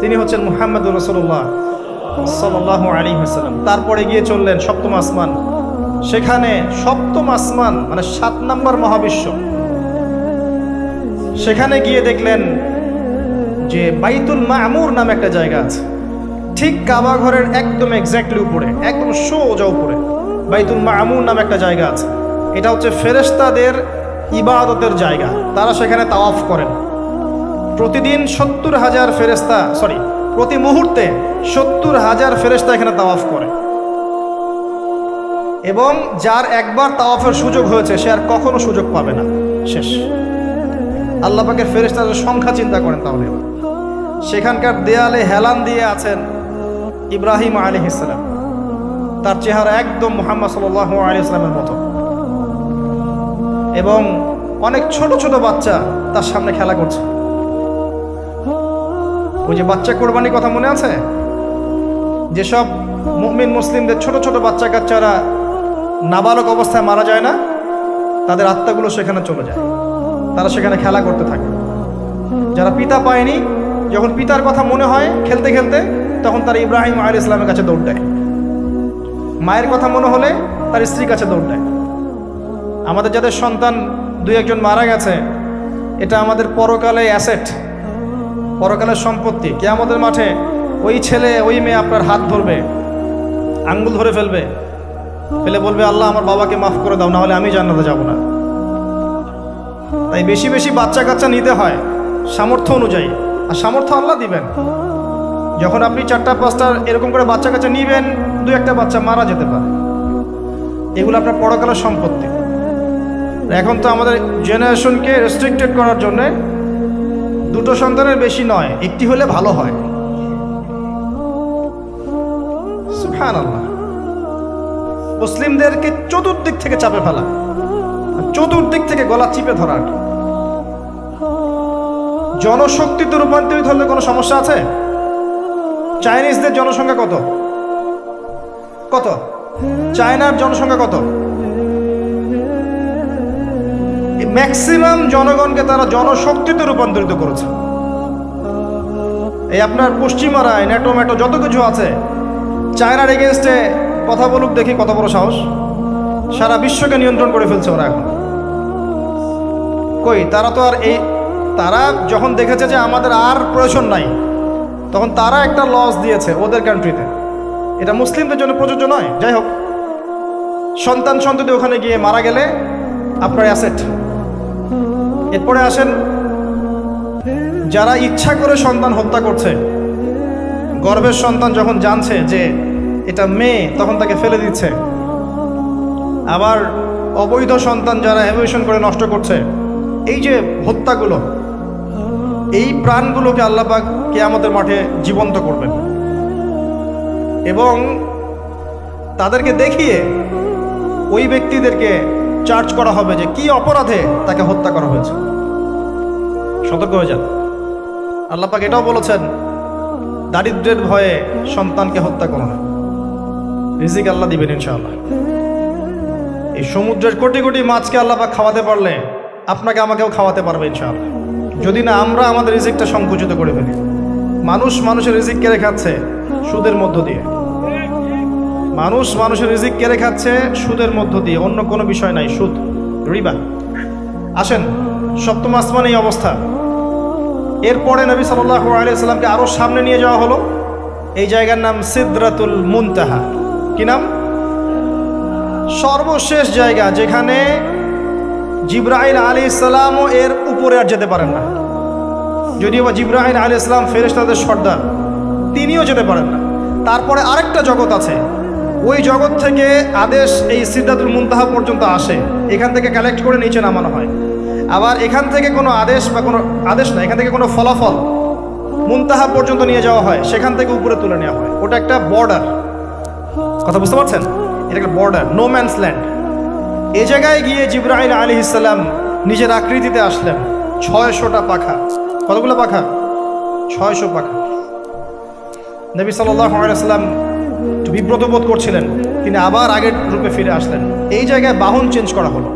তিনি হচ্ছেন মুহাম্মদুর রাসূলুল্লাহ সাল্লাল্লাহু আলাইহি ওয়াসাল্লাম। তারপরে গিয়ে চললেন সপ্তম আসমান। সেখানে সপ্তম আসমান মানে 7 নম্বর মহাবিশ্ব, সেখানে গিয়ে দেখলেন যে বাইতুল মামুর নামে একটা জায়গা আছে, ঠিক কাবা ঘরের একদম এক্স্যাক্টলি উপরে, একদম সোজা উপরে বাইতুল মামুর নামে একটা জায়গা আছে। এটা হচ্ছে ফেরেশতাদের ইবাদতের জায়গা, তারা সেখানে তাওয়াফ করেন। প্রতিদিন 70,000 ফেরেশতা, প্রতি মুহূর্তে 70,000 ফেরেশতা এখানে তাওয়াফ করে। এবং যার একবার তাওয়াফের সুযোগ হয়েছে সে আর কখনো সুযোগ পাবে না, শেষ। আল্লাহ পাকের ফেরেশতাদের সংখ্যা চিন্তা করেন তাহলে। সেখানকার দেয়ালে হেলান দিয়ে আছেন ইব্রাহিম আলাইহিস সালাম, তার চেহারা একদম মুহাম্মদ সাল্লাল্লাহু আলাইহি ওয়াসাল্লামের মতো। এবং অনেক ছোট ছোট বাচ্চা তার সামনে খেলা করছে। ওই যে বাচ্চা কোরবানির কথা মনে আছে, যেসব মুমিন মুসলিমদের ছোট ছোট বাচ্চা কাচ্চারা নাবালক অবস্থায় মারা যায় না, তাদের আত্মাগুলো সেখানে চলে যায়, তারা সেখানে খেলা করতে থাকে। যারা পিতা পায়নি, যখন পিতার কথা মনে হয় খেলতে খেলতে, তখন তারা ইব্রাহিম আলাইহিস সালামের কাছে দৌড় দেয়। মায়ের কথা মনে হলে তার স্ত্রীর কাছে দৌড় দেয়। আমাদের যাদের সন্তান 2-1জন মারা গেছে, এটা আমাদের পরকালে অ্যাসেট, পরকালের সম্পত্তি। কিয়ামতের মাঠে ওই ছেলে ওই মেয়ে আপনার হাত ধরবে, আঙ্গুল ধরে ফেলবে, ফেলে বলবে, আল্লাহ আমার বাবাকে মাফ করে দাও, না হলে আমি জান্নাতে যাব না। তাই বেশি বেশি বাচ্চা কাচ্চা নিতে হয় সামর্থ্য অনুযায়ী, আর সামর্থ্য আল্লাহ দিবেন। যখন আপনি 4টা-5টা এরকম করে বাচ্চা কাচ্চা নিবেন, 2-1টা বাচ্চা মারা যেতে পারে, এগুলো আপনার পরকালের সম্পত্তি। এখন তো আমাদের জেনারেশনকে রেস্ট্রিক্টেড করার জন্য 2টো সন্তানের বেশি নয়, 1টি হলে ভালো হয়। সুবহানাল্লাহ। মুসলিমদেরকে চতুর্দিক থেকে চাপে ফেলা, চতুর্দিক থেকে গলা চিপে ধরা। জনশক্তিতে রূপান্তরিত হলে কোনো সমস্যা আছে? চাইনিজদের জনসংখ্যা কত? চায়নার জনসংখ্যা কত? ম্যাক্সিমাম জনগণকে তারা জনশক্তিতে রূপান্তরিত করেছে। এই আপনার পশ্চিমারা ন্যাটো ম্যাটো যত কিছু আছে, চায়নার এগেনস্টে কথা বলুক দেখি কত বড় সাহস। সারা বিশ্বকে নিয়ন্ত্রণ করে ফেলছে ওরা এখন। কই, তারা তো আর তারা যখন দেখেছে যে আমাদের আর প্রয়োজন নাই, তখন তারা একটা লস দিয়েছে ওদের কান্ট্রিতে। এটা মুসলিমদের জন্য প্রযোজ্য নয়। যাই হোক, সন্তান সন্ততি ওখানে গিয়ে মারা গেলে আপনার অ্যাসেট। এরপরে আসেন যারা ইচ্ছা করে সন্তান হত্যা করছে, গর্ভের সন্তান যখন জানছে যে এটা মেয়ে, তখন তাকে ফেলে দিচ্ছে। আবার অবৈধ সন্তান যারা অ্যাবর্শন করে নষ্ট করছে, এই যে হত্যাগুলো, এই প্রাণগুলোকে আল্লাহ পাক কিয়ামতের মাঠে জীবন্ত করবেন এবং তাদেরকে দেখিয়ে ওই ব্যক্তিদেরকে চার্জ করা হবে যে কি অপরাধে তাকে হত্যা করা হয়েছে। সতর্ক হয়ে যান। আল্লাহ পাক এটাও বলেছেন, দারিদ্র্যের ভয়ে সন্তানকে হত্যা করো না, রিজিক আল্লাহ দিবেন ইনশাআল্লাহ। এই সমুদ্রের কোটি কোটি মাছকে আল্লাহ পাক খাওয়াতে পারলে আপনাকে আমাকেও খাওয়াতে পারবে ইনশাআল্লাহ, যদি না আমরা আমাদের রিজিকটা সংকুচিত করে ফেলি। মানুষের রিজিক কেড়ে খাচ্ছে সুদের মধ্য দিয়ে। মানুষের রিজিক কেড়ে খাচ্ছে সুদের মধ্য দিয়ে, অন্য কোনো বিষয় নাই, সুদ, রিবা। আসেন, সপ্তম আসমানে এই অবস্থা। এরপরে নবী সাল্লাল্লাহু আলাইহি সাল্লামকে আরো সামনে নিয়ে যাওয়া হলো। এই জায়গার নাম সিদরাতুল মুনতাহা। কি নাম? সর্বশেষ জায়গা, যেখানে জিবরাইল আলাইহিস সালামও এর উপরে আর যেতে পারেন না। যদিও বা জিবরাইল আলাইহিস সালাম ফেরেশতাদের সর্দার, তিনিও যেতে পারেন না। তারপরে আরেকটা জগৎ আছে, ওই জগৎ থেকে আদেশ এই সিদরাতুল মুনতাহা পর্যন্ত আসে, এখান থেকে কালেক্ট করে নিচে নামানো হয়। আবার এখান থেকে কোনো আদেশ বা কোনো আদেশ না, এখান থেকে কোনো ফলাফল মুনতাহা পর্যন্ত নিয়ে যাওয়া হয়, সেখান থেকে উপরে তুলে নেওয়া হয়। ওটা একটা বর্ডার, কথা বুঝতে পারছেন? এটা একটা বর্ডার, নো ম্যানস ল্যান্ড। এই জায়গায় গিয়ে জিবরাইল আলাইহিস সালাম নিজের আকৃতিতে আসলেন। 600টা পাখা। কতগুলো পাখা? 600 পাখা। নবী সাল্লাল্লাহু আলাইহি ওয়াসাল্লাম একটু বিব্রত বোধ করছিলেন, তিনি আবার আগের রূপে ফিরে আসলেন। এই জায়গায় বাহন চেঞ্জ করা হলো।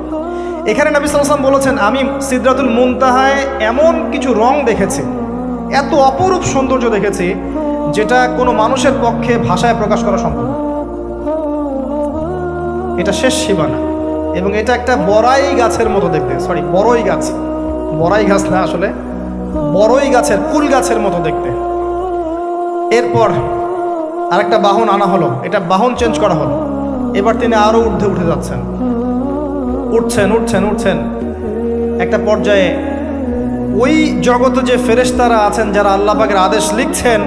এখানে নবী সাল্লাল্লাহু আলাইহি ওয়াসাল্লাম বলেছেন, আমি সিদরাতুল মুনতাহায় এমন কিছু রং দেখেছি, এত অপরূপ সৌন্দর্য দেখেছি, যেটা কোনো মানুষের পক্ষে ভাষায় প্রকাশ করা সম্ভব না। এটা শেষ সীমানা, এবং এটা একটা বড়াই গাছের মতো দেখতে, সরি বড়ই গাছ, বড়াই গাছ না, আসলে বড়ই গাছের, কুল গাছের মতো দেখতে। এরপর আরেকটা বাহন আনা হলো, এটা বাহন চেঞ্জ করা হলো। এবার তিনি আরো ঊর্ধ্বে উঠে যাচ্ছেন, উঠছেন উঠছেন উঠছেন। একটা পর্যায়ে ওই জগতে যে ফেরেশতারা আছেন যারা আল্লাহ পাকের আদেশ লিখছেন,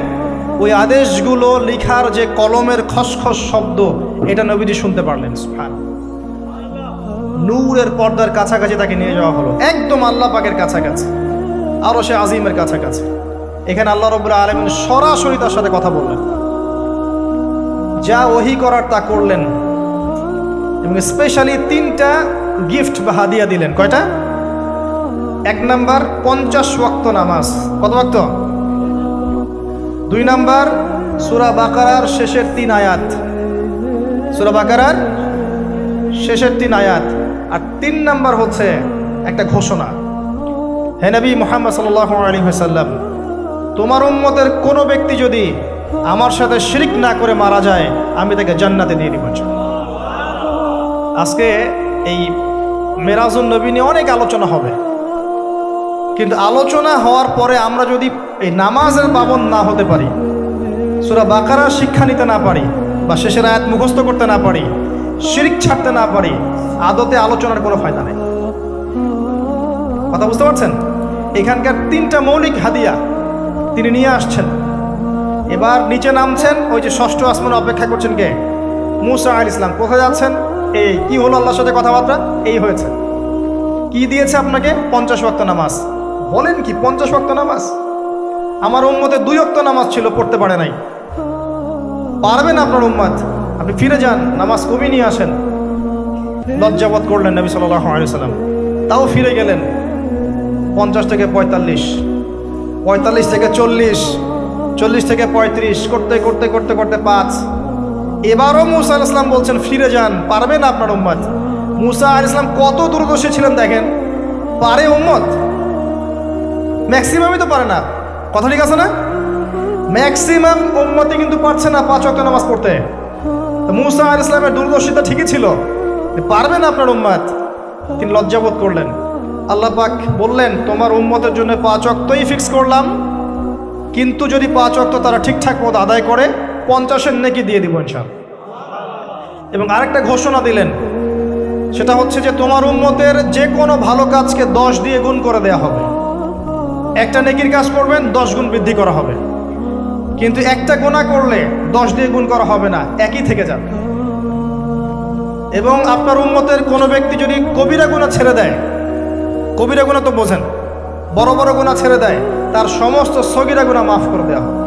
ওই আদেশগুলো লিখার যে কলমের খসখস শব্দ, এটা নবীজি শুনতে পারলেন। সুবহানাল্লাহ। নূরের পর্দার কাছাকাছি তাকে নিয়ে যাওয়া হলো, একদম আল্লাহ পাকের কাছাকাছি, আরো সে আজিমের কাছাকাছি। এখানে আল্লাহ রাব্বুল আলামিন সরাসরি তার সাথে কথা বললেন, যা ওহী করার তা করলেন, এবং স্পেশালি 3টা গিফট বা হাদিয়া দিলেন। কয়টা? 1 নাম্বার 50 ওয়াক্ত নামাজ। কত ওয়াক্ত? 2 নাম্বার সূরা বাকারার শেষের 3 আয়াত, সূরা বাকারার শেষের 3 আয়াত। আর 3 নাম্বার হচ্ছে একটা ঘোষণা, হে নবী মুহাম্মদ সাল্লাল্লাহু আলাইহি ওয়াসাল্লাম, তোমার উম্মতের কোনো ব্যক্তি যদি আমার সাথে শিরক না করে মারা যায়, আমি তাকে জান্নাতে দিয়ে দিব। আজকে এই মেরাজুন নবী নিয়ে অনেক আলোচনা হবে, কিন্তু আলোচনা হওয়ার পরে আমরা যদি এই নামাজের পাবন্দ না হতে পারি, সূরা বাকারার শিক্ষা নিতে না পারি, বা শেষের আয়াত মুখস্থ করতে না পারি, শিরক ছাড়তে না পারি, আদতে আলোচনার কোনো ফায়দা নেই। কথা বুঝতে পারছেন? এখানকার 3টা মৌলিক হাদিয়া তিনি নিয়ে আসছেন। এবার নিচে নামছেন, ওই যে 6ষ্ঠ আসমানে অপেক্ষা করছেন কে? মুসা আলাইহিস সালাম। কোথায় যাচ্ছেন? এই কি হলো আল্লাহর সাথে কথাবার্তা? এই হয়েছে। কি দিয়েছে আপনাকে? 50 ওয়াক্ত নামাজ। বলেন কি 50 ওয়াক্ত নামাজ? আমার উম্মতে 2 ওয়াক্ত নামাজ ছিল, পড়তে পারে নাই। পারবেন আপনার উম্মত? আপনি ফিরে যান, নামাজ কমিয়ে নিয়ে আসেন। লজ্জাবোধ করলেন নবী সাল্লাল্লাহু আলাইহি ওয়াসাল্লাম, তাও ফিরে গেলেন। 50 থেকে 45, 45 থেকে 40, 40 থেকে 35, করতে করতে করতে করতে 5। এবারও মুসা আলাইহিস সালাম বলছেন ফিরে যান, পারবেন আপনার উম্মত? মুসা আলাইহিস সালাম কত দূরদর্শী ছিলেন দেখেন, পারে উম্মত? ম্যাক্সিমামই তো পারে না। কথা ঠিক আছে না? ম্যাক্সিমাম উম্মতই কিন্তু পারছে না 5 ওয়াক্ত নামাজ পড়তে। তো মুসা আলাইহিস সালামের দূরদর্শিতা ঠিকই ছিল, পারবেন আপনার উম্মত? তিনি লজ্জাবোধ করলেন। আল্লাহ পাক বললেন, তোমার উম্মতের জন্য 5 ওয়াক্তই ফিক্স করলাম, কিন্তু যদি 5 ওয়াক্ত তারা ঠিকঠাক মতো আদায় করে 50-এর নেকি দিয়ে দিব ইনশাআল্লাহ। এবং আরেকটা ঘোষণা দিলেন, সেটা হচ্ছে যে তোমার উম্মতের যে কোনো ভালো কাজকে 10 দিয়ে গুণ করে দেয়া হবে। একটা নেকির কাজ করবেন, 10 গুণ বৃদ্ধি করা হবে, কিন্তু একটা গুনাহ করলে 10 দিয়ে গুণ করা হবে না, একই থেকে যাবে। এবং আপনার উম্মতের কোনো ব্যক্তি যদি কবিরা গুনাহ ছেড়ে দেয়, কবিরা গুনাহ তো বোঝেন, বড় বড় গুনাহ ছেড়ে দেয়, তার সমস্ত সগীরা গুনাহ মাফ করে দেওয়া হবে।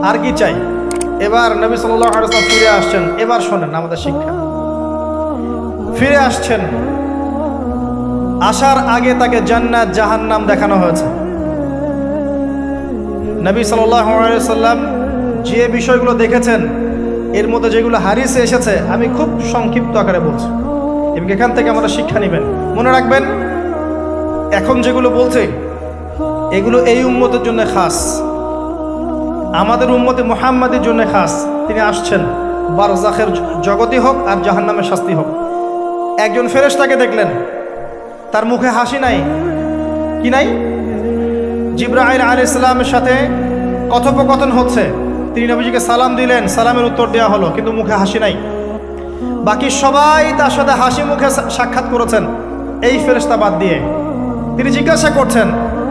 আর কি চাই? এবার নবী সাল্লাল্লাহু আলাইহি ওয়াসাল্লাম ফিরে আসছেন। এবার শোনেন আমাদের শিক্ষা। ফিরে আসছেন, আসার আগে তাকে জান্নাত জাহান্নাম দেখানো হয়েছে। নবী সাল্লাল্লাহু আলাইহি ওয়াসাল্লাম যে বিষয়গুলো দেখেছেন, এর মধ্যে যেগুলো হাদিসে এসেছে, আমি খুব সংক্ষিপ্ত আকারে বলছি, এবং এখান থেকে আমরা শিক্ষা নেবেন। মনে রাখবেন, এখন যেগুলো বলছে এগুলো এই উম্মতের জন্য খাস, আমাদের উম্মতে মুহাম্মাদের জন্য খাস। তিনি আসছেন, বারজাখের জগতই হোক আর জাহান্নামের শাস্তি হোক। একজন ফেরেশতাকে দেখলেন, তার মুখে হাসি নাই। কি নাই? জিবরাইল আলাইহিস সালামের সাথে কথোপকথন হচ্ছে, তিনি নবীজিকে সালাম দিলেন, সালামের উত্তর দেওয়া হলো, কিন্তু মুখে হাসি নাই। বাকি সবাই তার সাথে হাসি মুখে সাক্ষাৎ করেছেন, এই ফেরেশতা বাদ দিয়ে। তিনি জিজ্ঞাসা করছেন,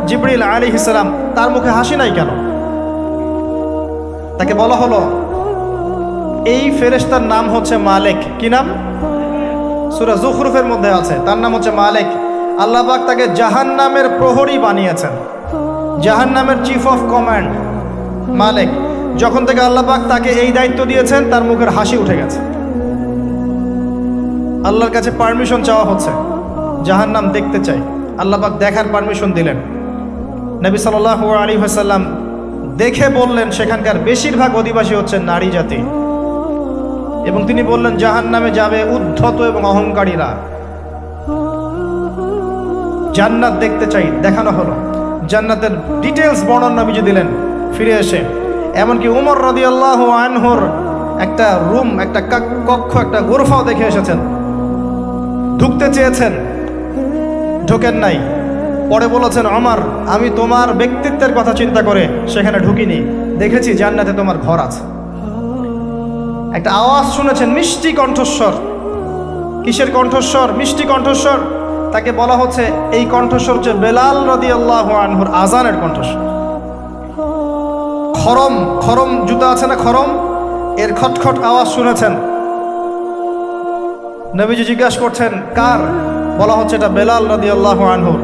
জিবরিল আলাইহিস সালাম, তার মুখে হাসি নাই কেন? তাকে বলা হলো, এই ফেরেশতার নাম হচ্ছে মালিক। কি নাম? সূরা যুখরুফের মধ্যে আছে, তার নাম হচ্ছে মালিক। আল্লাহ পাক তাকে জাহান্নামের প্রহরী বানিয়েছেন, জাহান্নামের চিফ অফ কমান্ড মালিক। যখন থেকে আল্লাহ পাক তাকে এই দায়িত্ব দিয়েছেন তার মুখের হাসি উঠে গেছে। আল্লাহর কাছে পারমিশন চাওয়া হচ্ছে, জাহান্নাম দেখতে চাই, আল্লাহ পাক দেখার পারমিশন দিলেন। নবী সাল্লাল্লাহু আলাইহি ওয়াসাল্লাম দেখে বললেন সেখানকার বেশিরভাগ অধিবাসী হচ্ছে নারী জাতি, এবং তিনি বললেন জাহান্নামে যাবে উদ্ধত এবং অহংকারীরা। জান্নাত দেখতে চাই, দেখানো হলো। জান্নাতের ডিটেলস বর্ণনা নবীজি দিলেন ফিরে এসে। এমনকি উমর রাদিয়াল্লাহু আনহুর একটা রুম, একটা কক্ষ, একটা গোরফাও দেখে এসেছেন। ঢুকতে চেয়েছেন, ঢোকেন নাই। পরে বলেছেন, ওমর আমি তোমার ব্যক্তিত্বের কথা চিন্তা করে সেখানে ঢুকিনি, দেখেছি জান্নাতে তোমার ঘর আছে। একটা আওয়াজ শুনেছেন, মিষ্টি কণ্ঠস্বর। কিসের কণ্ঠস্বর? মিষ্টি কণ্ঠস্বর। তাকে বলা হচ্ছে এই কণ্ঠস্বর হচ্ছে বেলাল রাদিয়াল্লাহু আনহুর আজানের কণ্ঠস্বর। খরম, খরম জুতা আছে না, খরম, এর খটখট আওয়াজ শুনেছেন। নবীজি জিজ্ঞাসা করছেন কার? বলা হচ্ছে এটা বেলাল রাদিয়াল্লাহু আনহুর।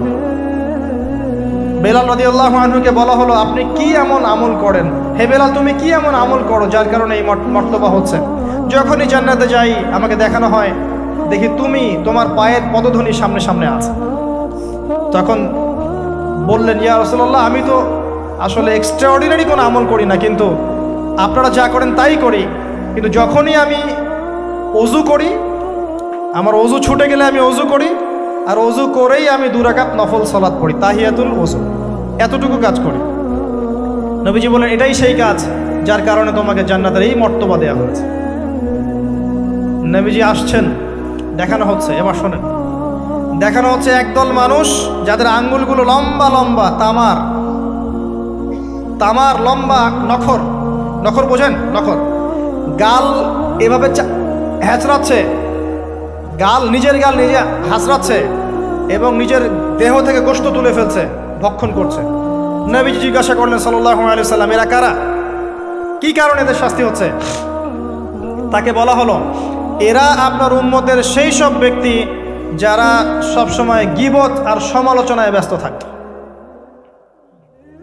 বেলাল রাদিয়াল্লাহু আনহুকে বলা হলো, আপনি কি এমন আমল করেন? হে বেলাল, তুমি কি এমন আমল করো যার কারণে এই মর্তবা হচ্ছে? যখনই জান্নাতে যাই আমাকে দেখানো হয়, দেখি তুমি তোমার পায়ের পদধ্বনি সামনে সামনে আছে। তখন বললেন, ইয়া রাসূলুল্লাহ, আমি তো আসলে এক্সট্রাঅর্ডিনারি কোনো আমল করি না, কিন্তু আপনারা যা করেন তাই করি। কিন্তু যখনই আমি ওযু করি, আমার ওযু ছুটে গেলে আমি ওযু করি, আর ওযু করেই আমি 2 রাকাত নফল সালাত পড়ি, তাহিয়াতুল ওযু, এতটুকু কাজ করি। নবীজি বলেন, এটাই সেই কাজ যার কারণে তোমাকে জান্নাতের এই মর্তবা দেওয়া হয়েছে। নবীজি আসছেন, দেখানো হচ্ছে। এবার শোনেন, দেখানো হচ্ছে একদল মানুষ যাদের আঙ্গুলগুলো লম্বা লম্বা, তামার তামার লম্বা নখর। নখর বোঝেন? নখর। গাল এভাবে হ্যাঁচড়াচ্ছে, গাল, নিজের গাল নিজে হাসড়াচ্ছে এবং নিজের দেহ থেকে গোশত তুলে ফেলছে, ভক্ষণ করছে। নবীজি জিজ্ঞাসা করলেন সাল্লাল্লাহু আলাইহি সাল্লাম, এরা কারা? কি কারণে এদের শাস্তি হচ্ছে? তাকে বলা হলো, এরা আপনার উম্মতের সেই সব ব্যক্তি যারা সবসময় গীবত আর সমালোচনায় ব্যস্ত থাকে।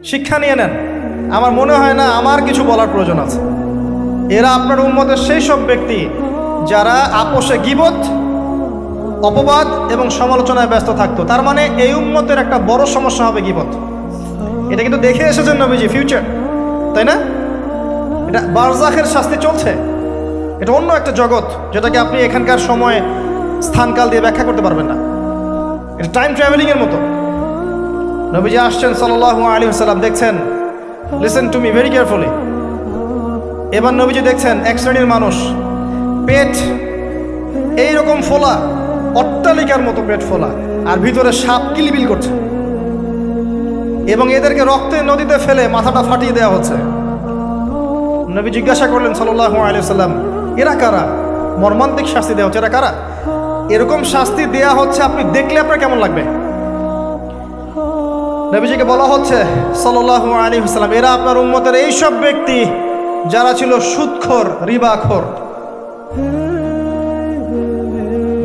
শিক্ষা নিয়ে নেন, আমার মনে হয় না আমার কিছু বলার প্রয়োজন আছে। এরা আপনার উম্মতের সেই সব ব্যক্তি যারা আপোষে গীবত, অপবাদ এবং সমালোচনায় ব্যস্ত থাকতো। তার মানে এই উম্মতের একটা বড় সমস্যা হবে গীবত। এটা কিন্তু দেখে এসেছেন নবীজি, ফিউচার, তাই না? এটা বারজাখের শাস্তি চলছে, এটা অন্য একটা জগৎ যেটাকে আপনি এখানকার সময় স্থানকাল দিয়ে ব্যাখ্যা করতে পারবেন না। এটা টাইম ট্রাভেলিং এর মতো। নবীজি আসছেন সাল্লাল্লাহু আলাইহি ওয়াসাল্লাম, দেখছেন, listen to me very carefully. এবার নবীজি দেখছেন এক শ্রেণীর মানুষ, পেট এইরকম ফোলা, অট্টালিকার মতো পেট ফোলা, আর ভিতরে সাপ কিলবিল করছে, এবং এদেরকে রক্তের নদীতে ফেলে মাথাটা ফাটিয়ে দেওয়া হচ্ছে। নবী জিজ্ঞাসা করলেন সাল্লাল্লাহু আলাইহি ওয়াসাল্লাম, এরা কারা? মর্মান্তিক শাস্তি দেওয়া হচ্ছে, এরা কারা? এরকম শাস্তি দেয়া হচ্ছে, আপনি দেখলে আপনার কেমন লাগবে? নবীজিকে বলা হচ্ছে সাল্লাল্লাহু আলাইহি ওয়াসাল্লাম, এরা আপনার উম্মতের এই সব ব্যক্তি যারা ছিল সুদখোর, রিবাখোর।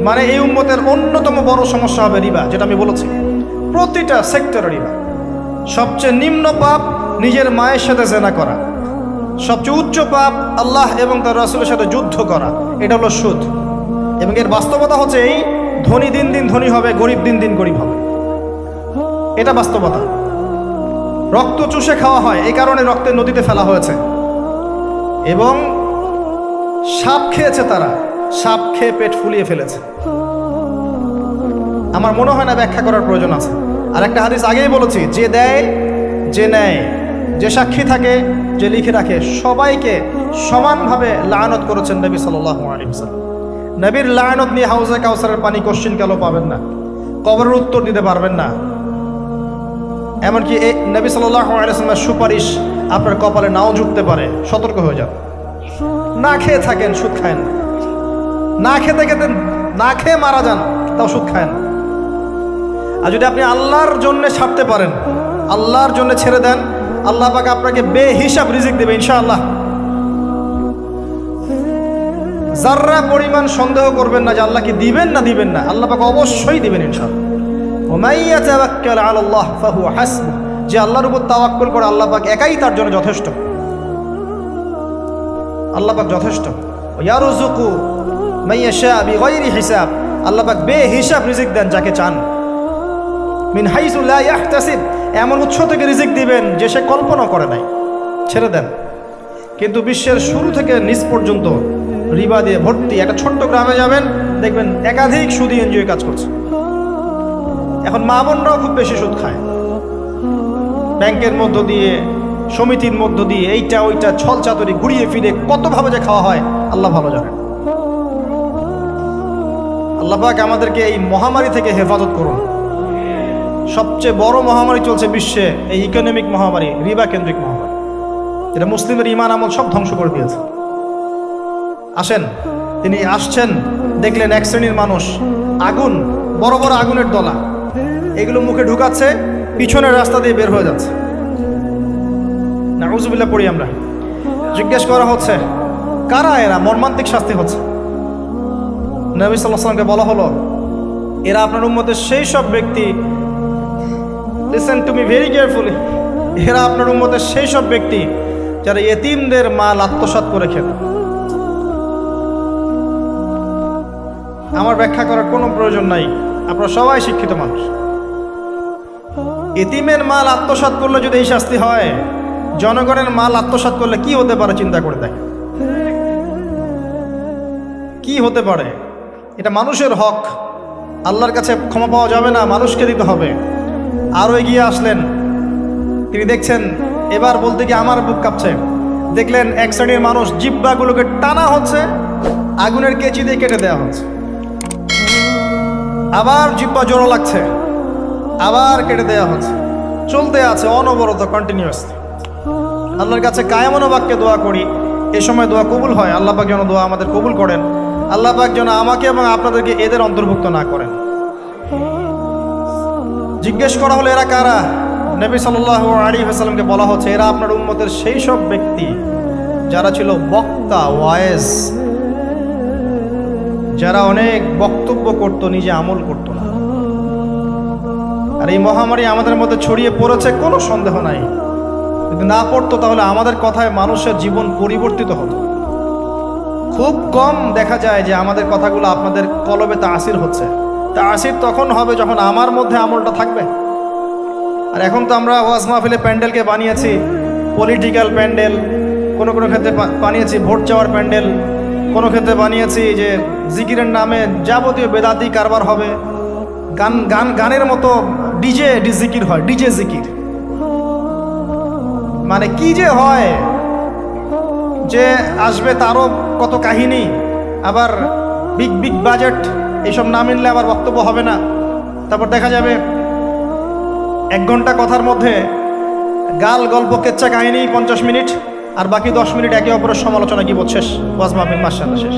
মানে এই উম্মতের অন্যতম বড় সমস্যা হবে রিবা, যেটা আমি বলেছি, প্রতিটা সেক্টরে রিবা। সবচেয়ে নিম্ন পাপ নিজের মায়ের সাথে জেনা করা, সবচেয়ে উচ্চ পাপ আল্লাহ এবং তার রাসূলের সাথে যুদ্ধ করা, এটা হলো সুদ। এবং এর বাস্তবতা হচ্ছে এই, ধনী দিন দিন ধনী হবে, গরিব দিন দিন গরিব হবে, এটা বাস্তবতা। রক্ত চুষে খাওয়া হয়, এই কারণে রক্তের নদীতে ফেলা হয়েছে। এবং সাপ খেয়েছে তারা, সাপ খেয়ে পেট ফুলিয়ে ফেলেছে। আমার মনে হয় না ব্যাখ্যা করার প্রয়োজন আছে। আর একটা হাদিস আগেই বলেছি, যে দেয়, যে নেয়, যে সাক্ষী থাকে, যে লিখে রাখে, সবাইকে সমানভাবে লানত করেছেন নবী সাল্লাল্লাহু আলাইহি ওয়াসাল্লাম। নবীর লানত নিয়ে হাউজে কাউসারের পানি কোশ্চিন কালো পাবেন না, কবরের উত্তর দিতে পারবেন না। এমনকি এই নবী সাল্লাল্লাহু আলাইহি ওয়াসাল্লামের সুপারিশ আপনার কপালে নাও জুটতে পারে, সতর্ক হয়ে যান। না খেয়ে থাকেন, সুদ খায়েন না। না খেতে খেতে না খেয়ে মারা যান, তাও সুদ খায়েন না। আর যদি আপনি আল্লাহর জন্য ছাড়তে পারেন, আল্লাহর জন্য ছেড়ে দেন, আল্লাহ পাক আপনাকে বেহিসাব রিজিক দেবে ইনশাআল্লাহ। যাররা পরিমাণ সন্দেহ করবেন না যে আল্লাহ কি দিবেন না দিবেন না, আল্লাহ পাক অবশ্যই দিবেন ইনশাআল্লাহ। ওয়া মান ইয়াতাওয়াক্কাল আলাল্লাহ ফাহুয়া হাসবুহ, যে আল্লাহর উপর তাওয়াক্কুল করে আল্লাহ পাক একাই তার জন্য যথেষ্ট। আল্লাহ পাক যথেষ্ট। ইয়ারযুকু মাইয়াশা বিগাইরি হিসাব, আল্লাহ পাক বেহিসাব রিজিক দেন যাকে চান। মিন হাইসু লা ইয়াহতাসিব, এমন উৎস থেকে রিজিক দিবেন যে সে কল্পনা করে নাই। ছেড়ে দেন। কিন্তু বিশ্বের শুরু থেকে নিচ পর্যন্ত রিবা দিয়ে ভর্তি। একটা ছোট্ট গ্রামে যাবেন, দেখবেন একাধিক সুদী এনজিও কাজ করছে। এখন মা বোনরাও খুব বেশি সুদ খায়, ব্যাংকের মধ্য দিয়ে, সমিতির মধ্য দিয়ে, এইটা ওইটা ছল চাতুরি ঘুরিয়ে ফিরে কতভাবে যে খাওয়া হয় আল্লাহ ভালো জানেন। আল্লাহ পাক আমাদেরকে এই মহামারী থেকে হেফাজত করুন। সবচেয়ে বড় মহামারী চলছে বিশ্বে, এই ইকোনমিক মহামারী, রিবা কেন্দ্রিক মহামারী, এটা মুসলিমের ইমান আমল সব ধ্বংস করে দিয়েছে। আসেন, তিনি আসছেন, দেখলেন এক শ্রেণীর মানুষ আগুন, বড় বড় আগুনের দলা, এগুলো মুখে ঢুকাচ্ছে, পিছনের রাস্তা দিয়ে বের হয়ে যাচ্ছে। নাউযুবিল্লাহ পড়ি আমরা। জিজ্ঞেস করা হচ্ছে কারা এরা, মর্মান্তিক শাস্তি হচ্ছে। নবী সাল্লাল্লাহু আলাইহি ওয়াসাল্লামকে বলা হলো এরা আপনার উম্মতের সেই সব ব্যক্তি, listen to me very carefully, এরা আপনার উম্মতের সেই সব ব্যক্তি যারা ইতিমদের মাল আত্মসাৎ করে খেত। আমার ব্যাখ্যা করার কোনো প্রয়োজন নাই, আপনারা সবাই শিক্ষিত মানুষ। ইতিমের মাল আত্মসাৎ করলে যদি এই শাস্তি হয়, জনগণের মাল আত্মসাৎ করলে কি হতে পারে চিন্তা করে দেখ। কি হতে পারে? এটা মানুষের হক, আল্লাহর কাছে ক্ষমা পাওয়া যাবে না, মানুষকে দিতে হবে। আরও এগিয়ে আসলেন, তিনি দেখছেন, এবার বলতে গিয়ে আমার বুক কাঁপছে। দেখলেন এক শ্রেণীর মানুষ জিহ্বাগুলোকে টানা হচ্ছে, আগুনের কেচি দিয়ে কেটে দেওয়া হচ্ছে। আবার জিহ্বা জোড়ো লাগছে, আবার কেটে দেওয়া হচ্ছে, চলতে আছে অনবরত, কন্টিনিউয়াসলি। আল্লাহর কাছে কায়ামনো বাক্যে দোয়া করি, এই সময় দোয়া কবুল হয়। আল্লাহ পাক যেন দোয়া আমাদের কবুল করেন। আল্লাহ পাক যেন আমাকে এবং আপনাদেরকে এদের অন্তর্ভুক্ত না করেন। জিজ্ঞেস করা হলো এরা কারা? নবী সাল্লাল্লাহু আলাইহি ওয়াসাল্লামকে বলা হচ্ছে এরা আপনার উম্মতের সেই সব ব্যক্তি যারা ছিল বক্তা, ওয়াইজ, যারা অনেক বক্তব্য করত, নিজে আমল করত না। আর এই মহামারী আমাদের মধ্যে ছড়িয়ে পড়েছে, কোনো সন্দেহ নাই। যদি না পড়তো তাহলে আমাদের কথায় মানুষের জীবন পরিবর্তিত হতো। খুব কম দেখা যায় যে আমাদের কথাগুলো আপনাদের কলবে তাসির হচ্ছে। তাসির তখন হবে যখন আমার মধ্যে আমলটা থাকবে। আর এখন তো আমরা ওয়াজ মাহফিলে প্যান্ডেলকে বানিয়েছি পলিটিক্যাল প্যান্ডেল, কোনো কোনো ক্ষেত্রে বানিয়েছি ভোট চাওয়ার প্যান্ডেল, কোনো ক্ষেত্রে বানিয়েছি যে জিকিরের নামে যাবতীয় বেদাতি কারবার হবে। গানের মতো ডিজে জিকির হয়, ডিজে জিকির। মানে কি যে হয়, যে আসবে তারও কত কাহিনী, আবার বিগ বিগ বাজেট, এইসব না মিললে আবার বক্তব্য হবে না। তারপর দেখা যাবে 1 ঘন্টা কথার মধ্যে গাল গল্প কেচ্চা কাহিনী 50 মিনিট, আর বাকি 10 মিনিট একে অপরের সমালোচনা, কি শেষ, ওয়াজ মাহফিল মাশাআল্লাহ শেষ।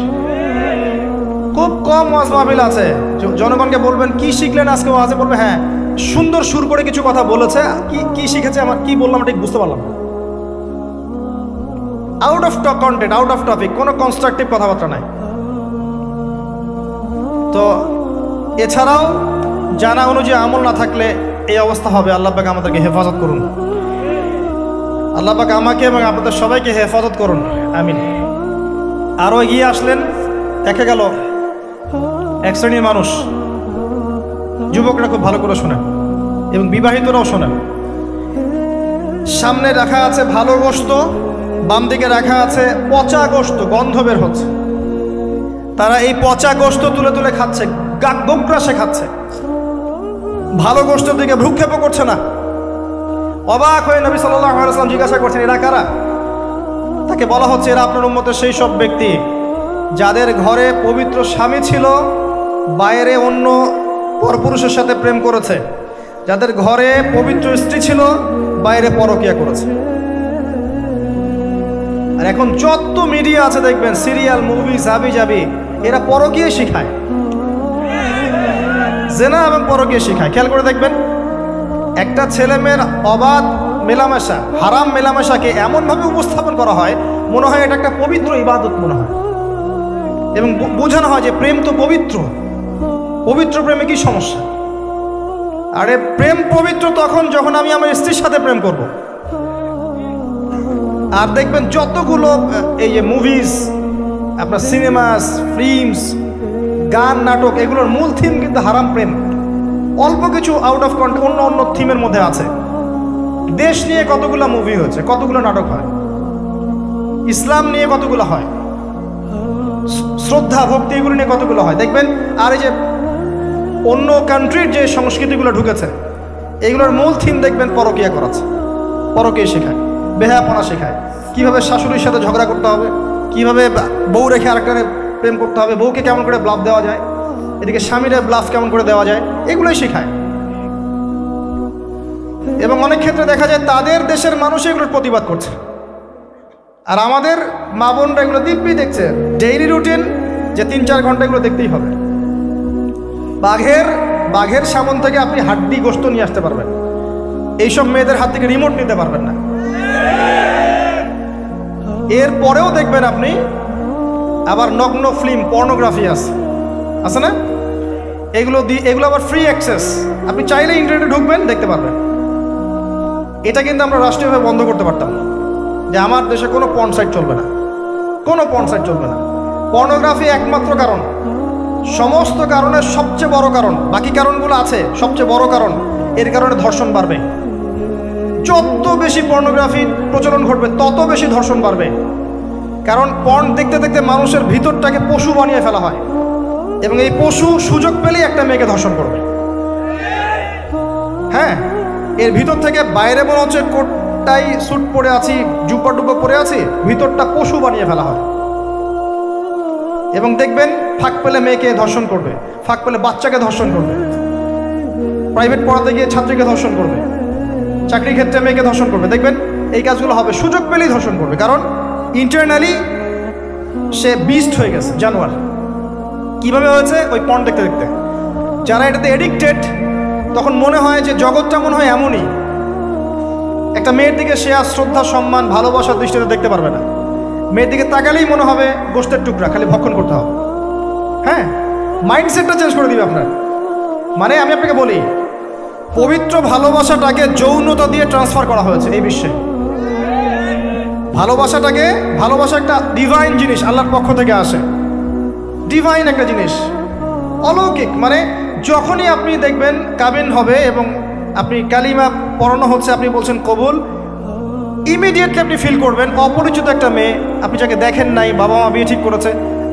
খুব কম ওয়াজ মাহফিল আছে জনগণকে বলবেন কি শিখলেন আজকে ওয়াজে, বলবে হ্যাঁ সুন্দর সুর করে কিছু কথা বলেছে, কি শিখেছে, আমার কি বললাম ঠিক বুঝতে পারলাম না। Out of content, out of topic, কোনো কনস্ট্রাকটিভ কথাবার্তা নাই। তো এছাড়াও জানা অনুযায়ী আমল না থাকলে এই অবস্থা হবে। আল্লাহ পাক আমাদেরকে হেফাজত করুন। আল্লাহ পাক আমাকে এবং আপনাদের সবাইকে হেফাজত করুন, আমিন। আরও এগিয়ে আসলেন, দেখা গেল এক শ্রেণীর মানুষ, যুবকরা খুব ভালো করে শোনেন এবং বিবাহিতরাও শোনেন। সামনে রাখা আছে ভালো গোশত, বাম দিকে রাখা আছে পচা গোশত, গন্ধ বের হচ্ছে। তারা এই পচা গোশত তুলে তুলে খাচ্ছে, গোগ্রাসে খাচ্ছে, ভালো গোশতের দিকে ভ্রুক্ষেপও করছে না। অবাক হয়ে নবী সাল্লাল্লাহু আলাইহি ওয়াসাল্লাম জিজ্ঞাসা করছেন এরা কারা? তাকে বলা হচ্ছে এরা আপনার উম্মতের সেই সব ব্যক্তি যাদের ঘরে পবিত্র স্বামী ছিল, বাইরে অন্য পরপুরুষের সাথে প্রেম করেছে, যাদের ঘরে পবিত্র স্ত্রী ছিল, বাইরে পরকিয়া করেছে। আর এখন যত মিডিয়া আছে দেখবেন, সিরিয়াল, মুভি, জাবি জাবি, এরা পরকিয়া শিখায়, জেনা এবং পরকিয়া শিখায়। খেয়াল করে দেখবেন, একটা ছেলে মেয়ের অবাধ মেলামেশা, হারাম মেলামেশাকে এমনভাবে উপস্থাপন করা হয় মনে হয় এটা একটা পবিত্র ইবাদত মনে হয়, এবং বোঝানো হয় যে প্রেম তো পবিত্র, পবিত্র প্রেমে কি সমস্যা? আরে প্রেম পবিত্র তখন যখন আমি আমার স্ত্রীর সাথে প্রেম করব। আর দেখবেন যতগুলো এই যে মুভিজ, আপনার সিনেমাস, ফিল্মস, গান, নাটক, এগুলোর মূল থিম কিন্তু হারাম প্রেম। অল্প কিছু আউট অফ কন্টেক্সট অন্য অন্য থিমের মধ্যে আছে। দেশ নিয়ে কতগুলো মুভি হয়েছে, কতগুলো নাটক হয়, ইসলাম নিয়ে কতগুলো হয়, শ্রদ্ধা ভক্তি এগুলো নিয়ে কতগুলো হয় দেখবেন। আর এই যে অন্য কান্ট্রির যে সংস্কৃতিগুলো ঢুকেছে, এগুলোর মূল থিম দেখবেন পরকীয়া করাচ্ছে, পরকীয়া শেখায়, বেহায়াপনা শেখায়, কিভাবে শাশুড়ির সাথে ঝগড়া করতে হবে, কিভাবে বউ রেখে আরেকটা প্রেম করতে হবে, বউকে কেমন করে ব্লাফ দেওয়া যায়, এদিকে স্বামীরা ব্লাফ কেমন করে দেওয়া যায়, এগুলোই শেখায়। এবং অনেক ক্ষেত্রে দেখা যায় তাদের দেশের মানুষ এগুলোর প্রতিবাদ করছে, আর আমাদের মা বোনরা এগুলো দিব্যি দেখছে, ডেইলি রুটিন, যে 3-4 ঘন্টা এগুলো দেখতেই হবে। বাঘের সামন থেকে আপনি হাড্ডি গোশত নিয়ে আসতে পারবেন, এইসব মেয়েদের হাত থেকে রিমোট নিতে পারবেন না। এরপরেও দেখবেন আপনি আবার নগ্ন ফিল্ম, পর্নোগ্রাফি আছে না, এগুলো আবার ফ্রি অ্যাক্সেস, আপনি চাইলে ইন্টারনেটে ঢুকবেন, দেখতে পারবেন। এটা কিন্তু আমরা রাষ্ট্রীয়ভাবে বন্ধ করতে পারতাম না, যে আমার দেশে কোনো পর্ন সাইট চলবে না, কোনো পর্ন সাইট চলবে না। পর্নোগ্রাফি একমাত্র কারণ, সমস্ত কারণের সবচেয়ে বড় কারণ, বাকি কারণগুলো আছে, সবচেয়ে বড় কারণ, এর কারণে ধর্ষণ বাড়বে। যত বেশি পর্নোগ্রাফির প্রচলন ঘটবে তত বেশি ধর্ষণ বাড়বে। কারণ পর্ন দেখতে দেখতে মানুষের ভিতরটাকে পশু বানিয়ে ফেলা হয়, এবং এই পশু সুযোগ পেলেই একটা মেয়েকে ধর্ষণ করবে। হ্যাঁ, এর ভিতর থেকে বাইরে মনে হচ্ছে কোটটাই স্যুট পরে আছি, জুব্বা টুব্বা পরে আছি, ভিতরটা পশু বানিয়ে ফেলা হয়। এবং দেখবেন ফাঁক পেলে মেয়েকে ধর্ষণ করবে, ফাঁক পেলে বাচ্চাকে ধর্ষণ করবে, প্রাইভেট পড়াতে গিয়ে ছাত্রীকে ধর্ষণ করবে, চাকরির ক্ষেত্রে মেয়েকে ধর্ষণ করবে। দেখবেন এই কাজগুলো হবে, সুযোগ পেলেই ধর্ষণ করবে, কারণ ইন্টারনালি সে বিস্ট হয়ে গেছে, জানোয়ার। কিভাবে হয়েছে? ওই পর্ন দেখতে দেখতে। যারা এটাতে এডিক্টেড, তখন মনে হয় যে জগৎটা মনে হয় এমনই, একটা মেয়ের দিকে সে আর শ্রদ্ধা, সম্মান, ভালোবাসার দৃষ্টিতে দেখতে পারবে না। মেয়ের দিকে তাকালেই মনে হবে গোশতের টুকরা, খালি ভক্ষণ করতে হবে। হ্যাঁ, মাইন্ডসেটটা চেঞ্জ করে দিবে আপনার। মানে আমি আপনাকে বলি, পবিত্র ভালোবাসাটাকে যৌনতা দিয়ে ট্রান্সফার করা হয়েছে এই বিশ্বে। ভালোবাসা একটা ডিভাইন জিনিস, আল্লাহর পক্ষ থেকে আসে, ডিভাইন একটা জিনিস, অলৌকিক। মানে যখনই আপনি দেখবেন কাবিন হবে এবং আপনি কালিমা পড়ানো হচ্ছে, আপনি বলছেন কবুল, ইমিডিয়েটলি আপনি ফিল করবেন অপরিচিত একটা মেয়ে, আপনি যাকে দেখেন নাই, বাবা মা বিয়ে ঠিক করেছে,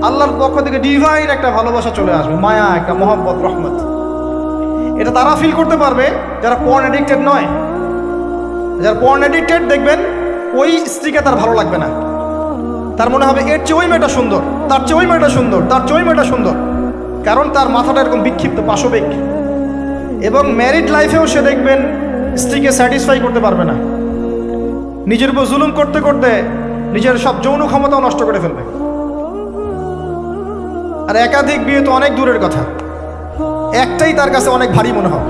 আল্লাহর পক্ষ থেকে ডিভাইন একটা ভালোবাসা চলে আসবে, মায়া, একটা মহব্বত, রহমত। এটা তারা ফিল করতে পারবে যারা পর্ন অ্যাডিক্টেড নয়। যারা পর্ন অ্যাডিক্টেড, দেখবেন ওই স্ত্রীকে তার ভালো লাগবে না, তার মনে হবে এর চেয়ে ওই মেয়েটা সুন্দর, তার চেয়ে ওই মেয়েটা সুন্দর, তার চেয়ে ওই মেয়েটা সুন্দর, কারণ তার মাথাটা এরকম বিক্ষিপ্ত, পাশবিক। এবং ম্যারিড লাইফেও সে দেখবেন স্ত্রীকে স্যাটিসফাই করতে পারবে না, নিজের উপর জুলুম করতে করতে নিজের সব যৌন ক্ষমতাও নষ্ট করে ফেলবে। আর একাধিক বিয়ে তো অনেক দূরের কথা, একটাই তার কাছে অনেক ভারী মনে হবে।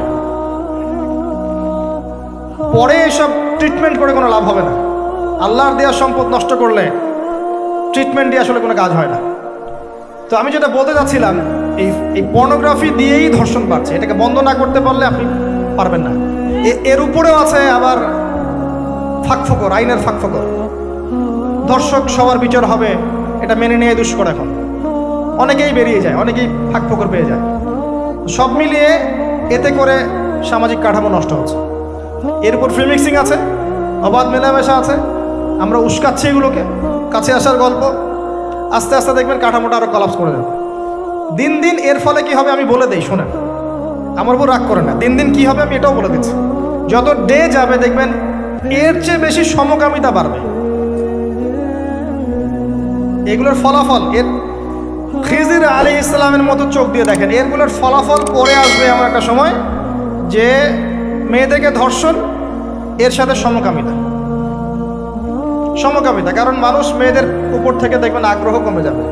পরে এসব ট্রিটমেন্ট করে কোনো লাভ হবে না। আল্লাহর দেওয়া সম্পদ নষ্ট করলে ট্রিটমেন্ট দিয়ে আসলে কোনো কাজ হয় না। তো আমি যেটা বলতে চাচ্ছিলাম, এই পর্নোগ্রাফি দিয়েই ধর্ষণ বাড়ছে, এটাকে বন্ধ না করতে পারলে আপনি পারবেন না। এর উপরেও আছে আবার ফাঁকফোকর, আইনের ফাঁকফোকর। দর্শক সবার বিচার হবে, এটা মেনে নিয়ে দুষ্কর। এখন অনেকেই বেরিয়ে যায়, অনেকেই ফাঁকফোকর পেয়ে যায়। সব মিলিয়ে এতে করে সামাজিক কাঠামো নষ্ট হচ্ছে। এর উপর ফ্রি মিক্সিং আছে, অবাধ মেলামেশা আছে, আমরা উস্কাচ্ছি এগুলোকে, কাছে আসার গল্প। আস্তে আস্তে দেখবেন কাঠামোটা আরও কলাপস করে যাবে দিন দিন। এর ফলে কি হবে আমি বলে দেই, শোনেন, আমার উপর রাগ করে না। দিন দিন কি হবে আমি এটাও বলে দিচ্ছি। যত ডে যাবে দেখবেন এর চেয়ে বেশি সমকামিতা বাড়বে। এগুলোর ফলাফল, এর খিজির আলাইহিস সালামের মতো চোখ দিয়ে দেখেন, এরগুলোর ফলাফল পরে আসবে এমন একটা সময় যে মেয়েদেরকে ধর্ষণ, এর সাথে সমকামিতা। কারণ মানুষ মেয়েদের উপর থেকে দেখবেন আগ্রহ কমে যাবে।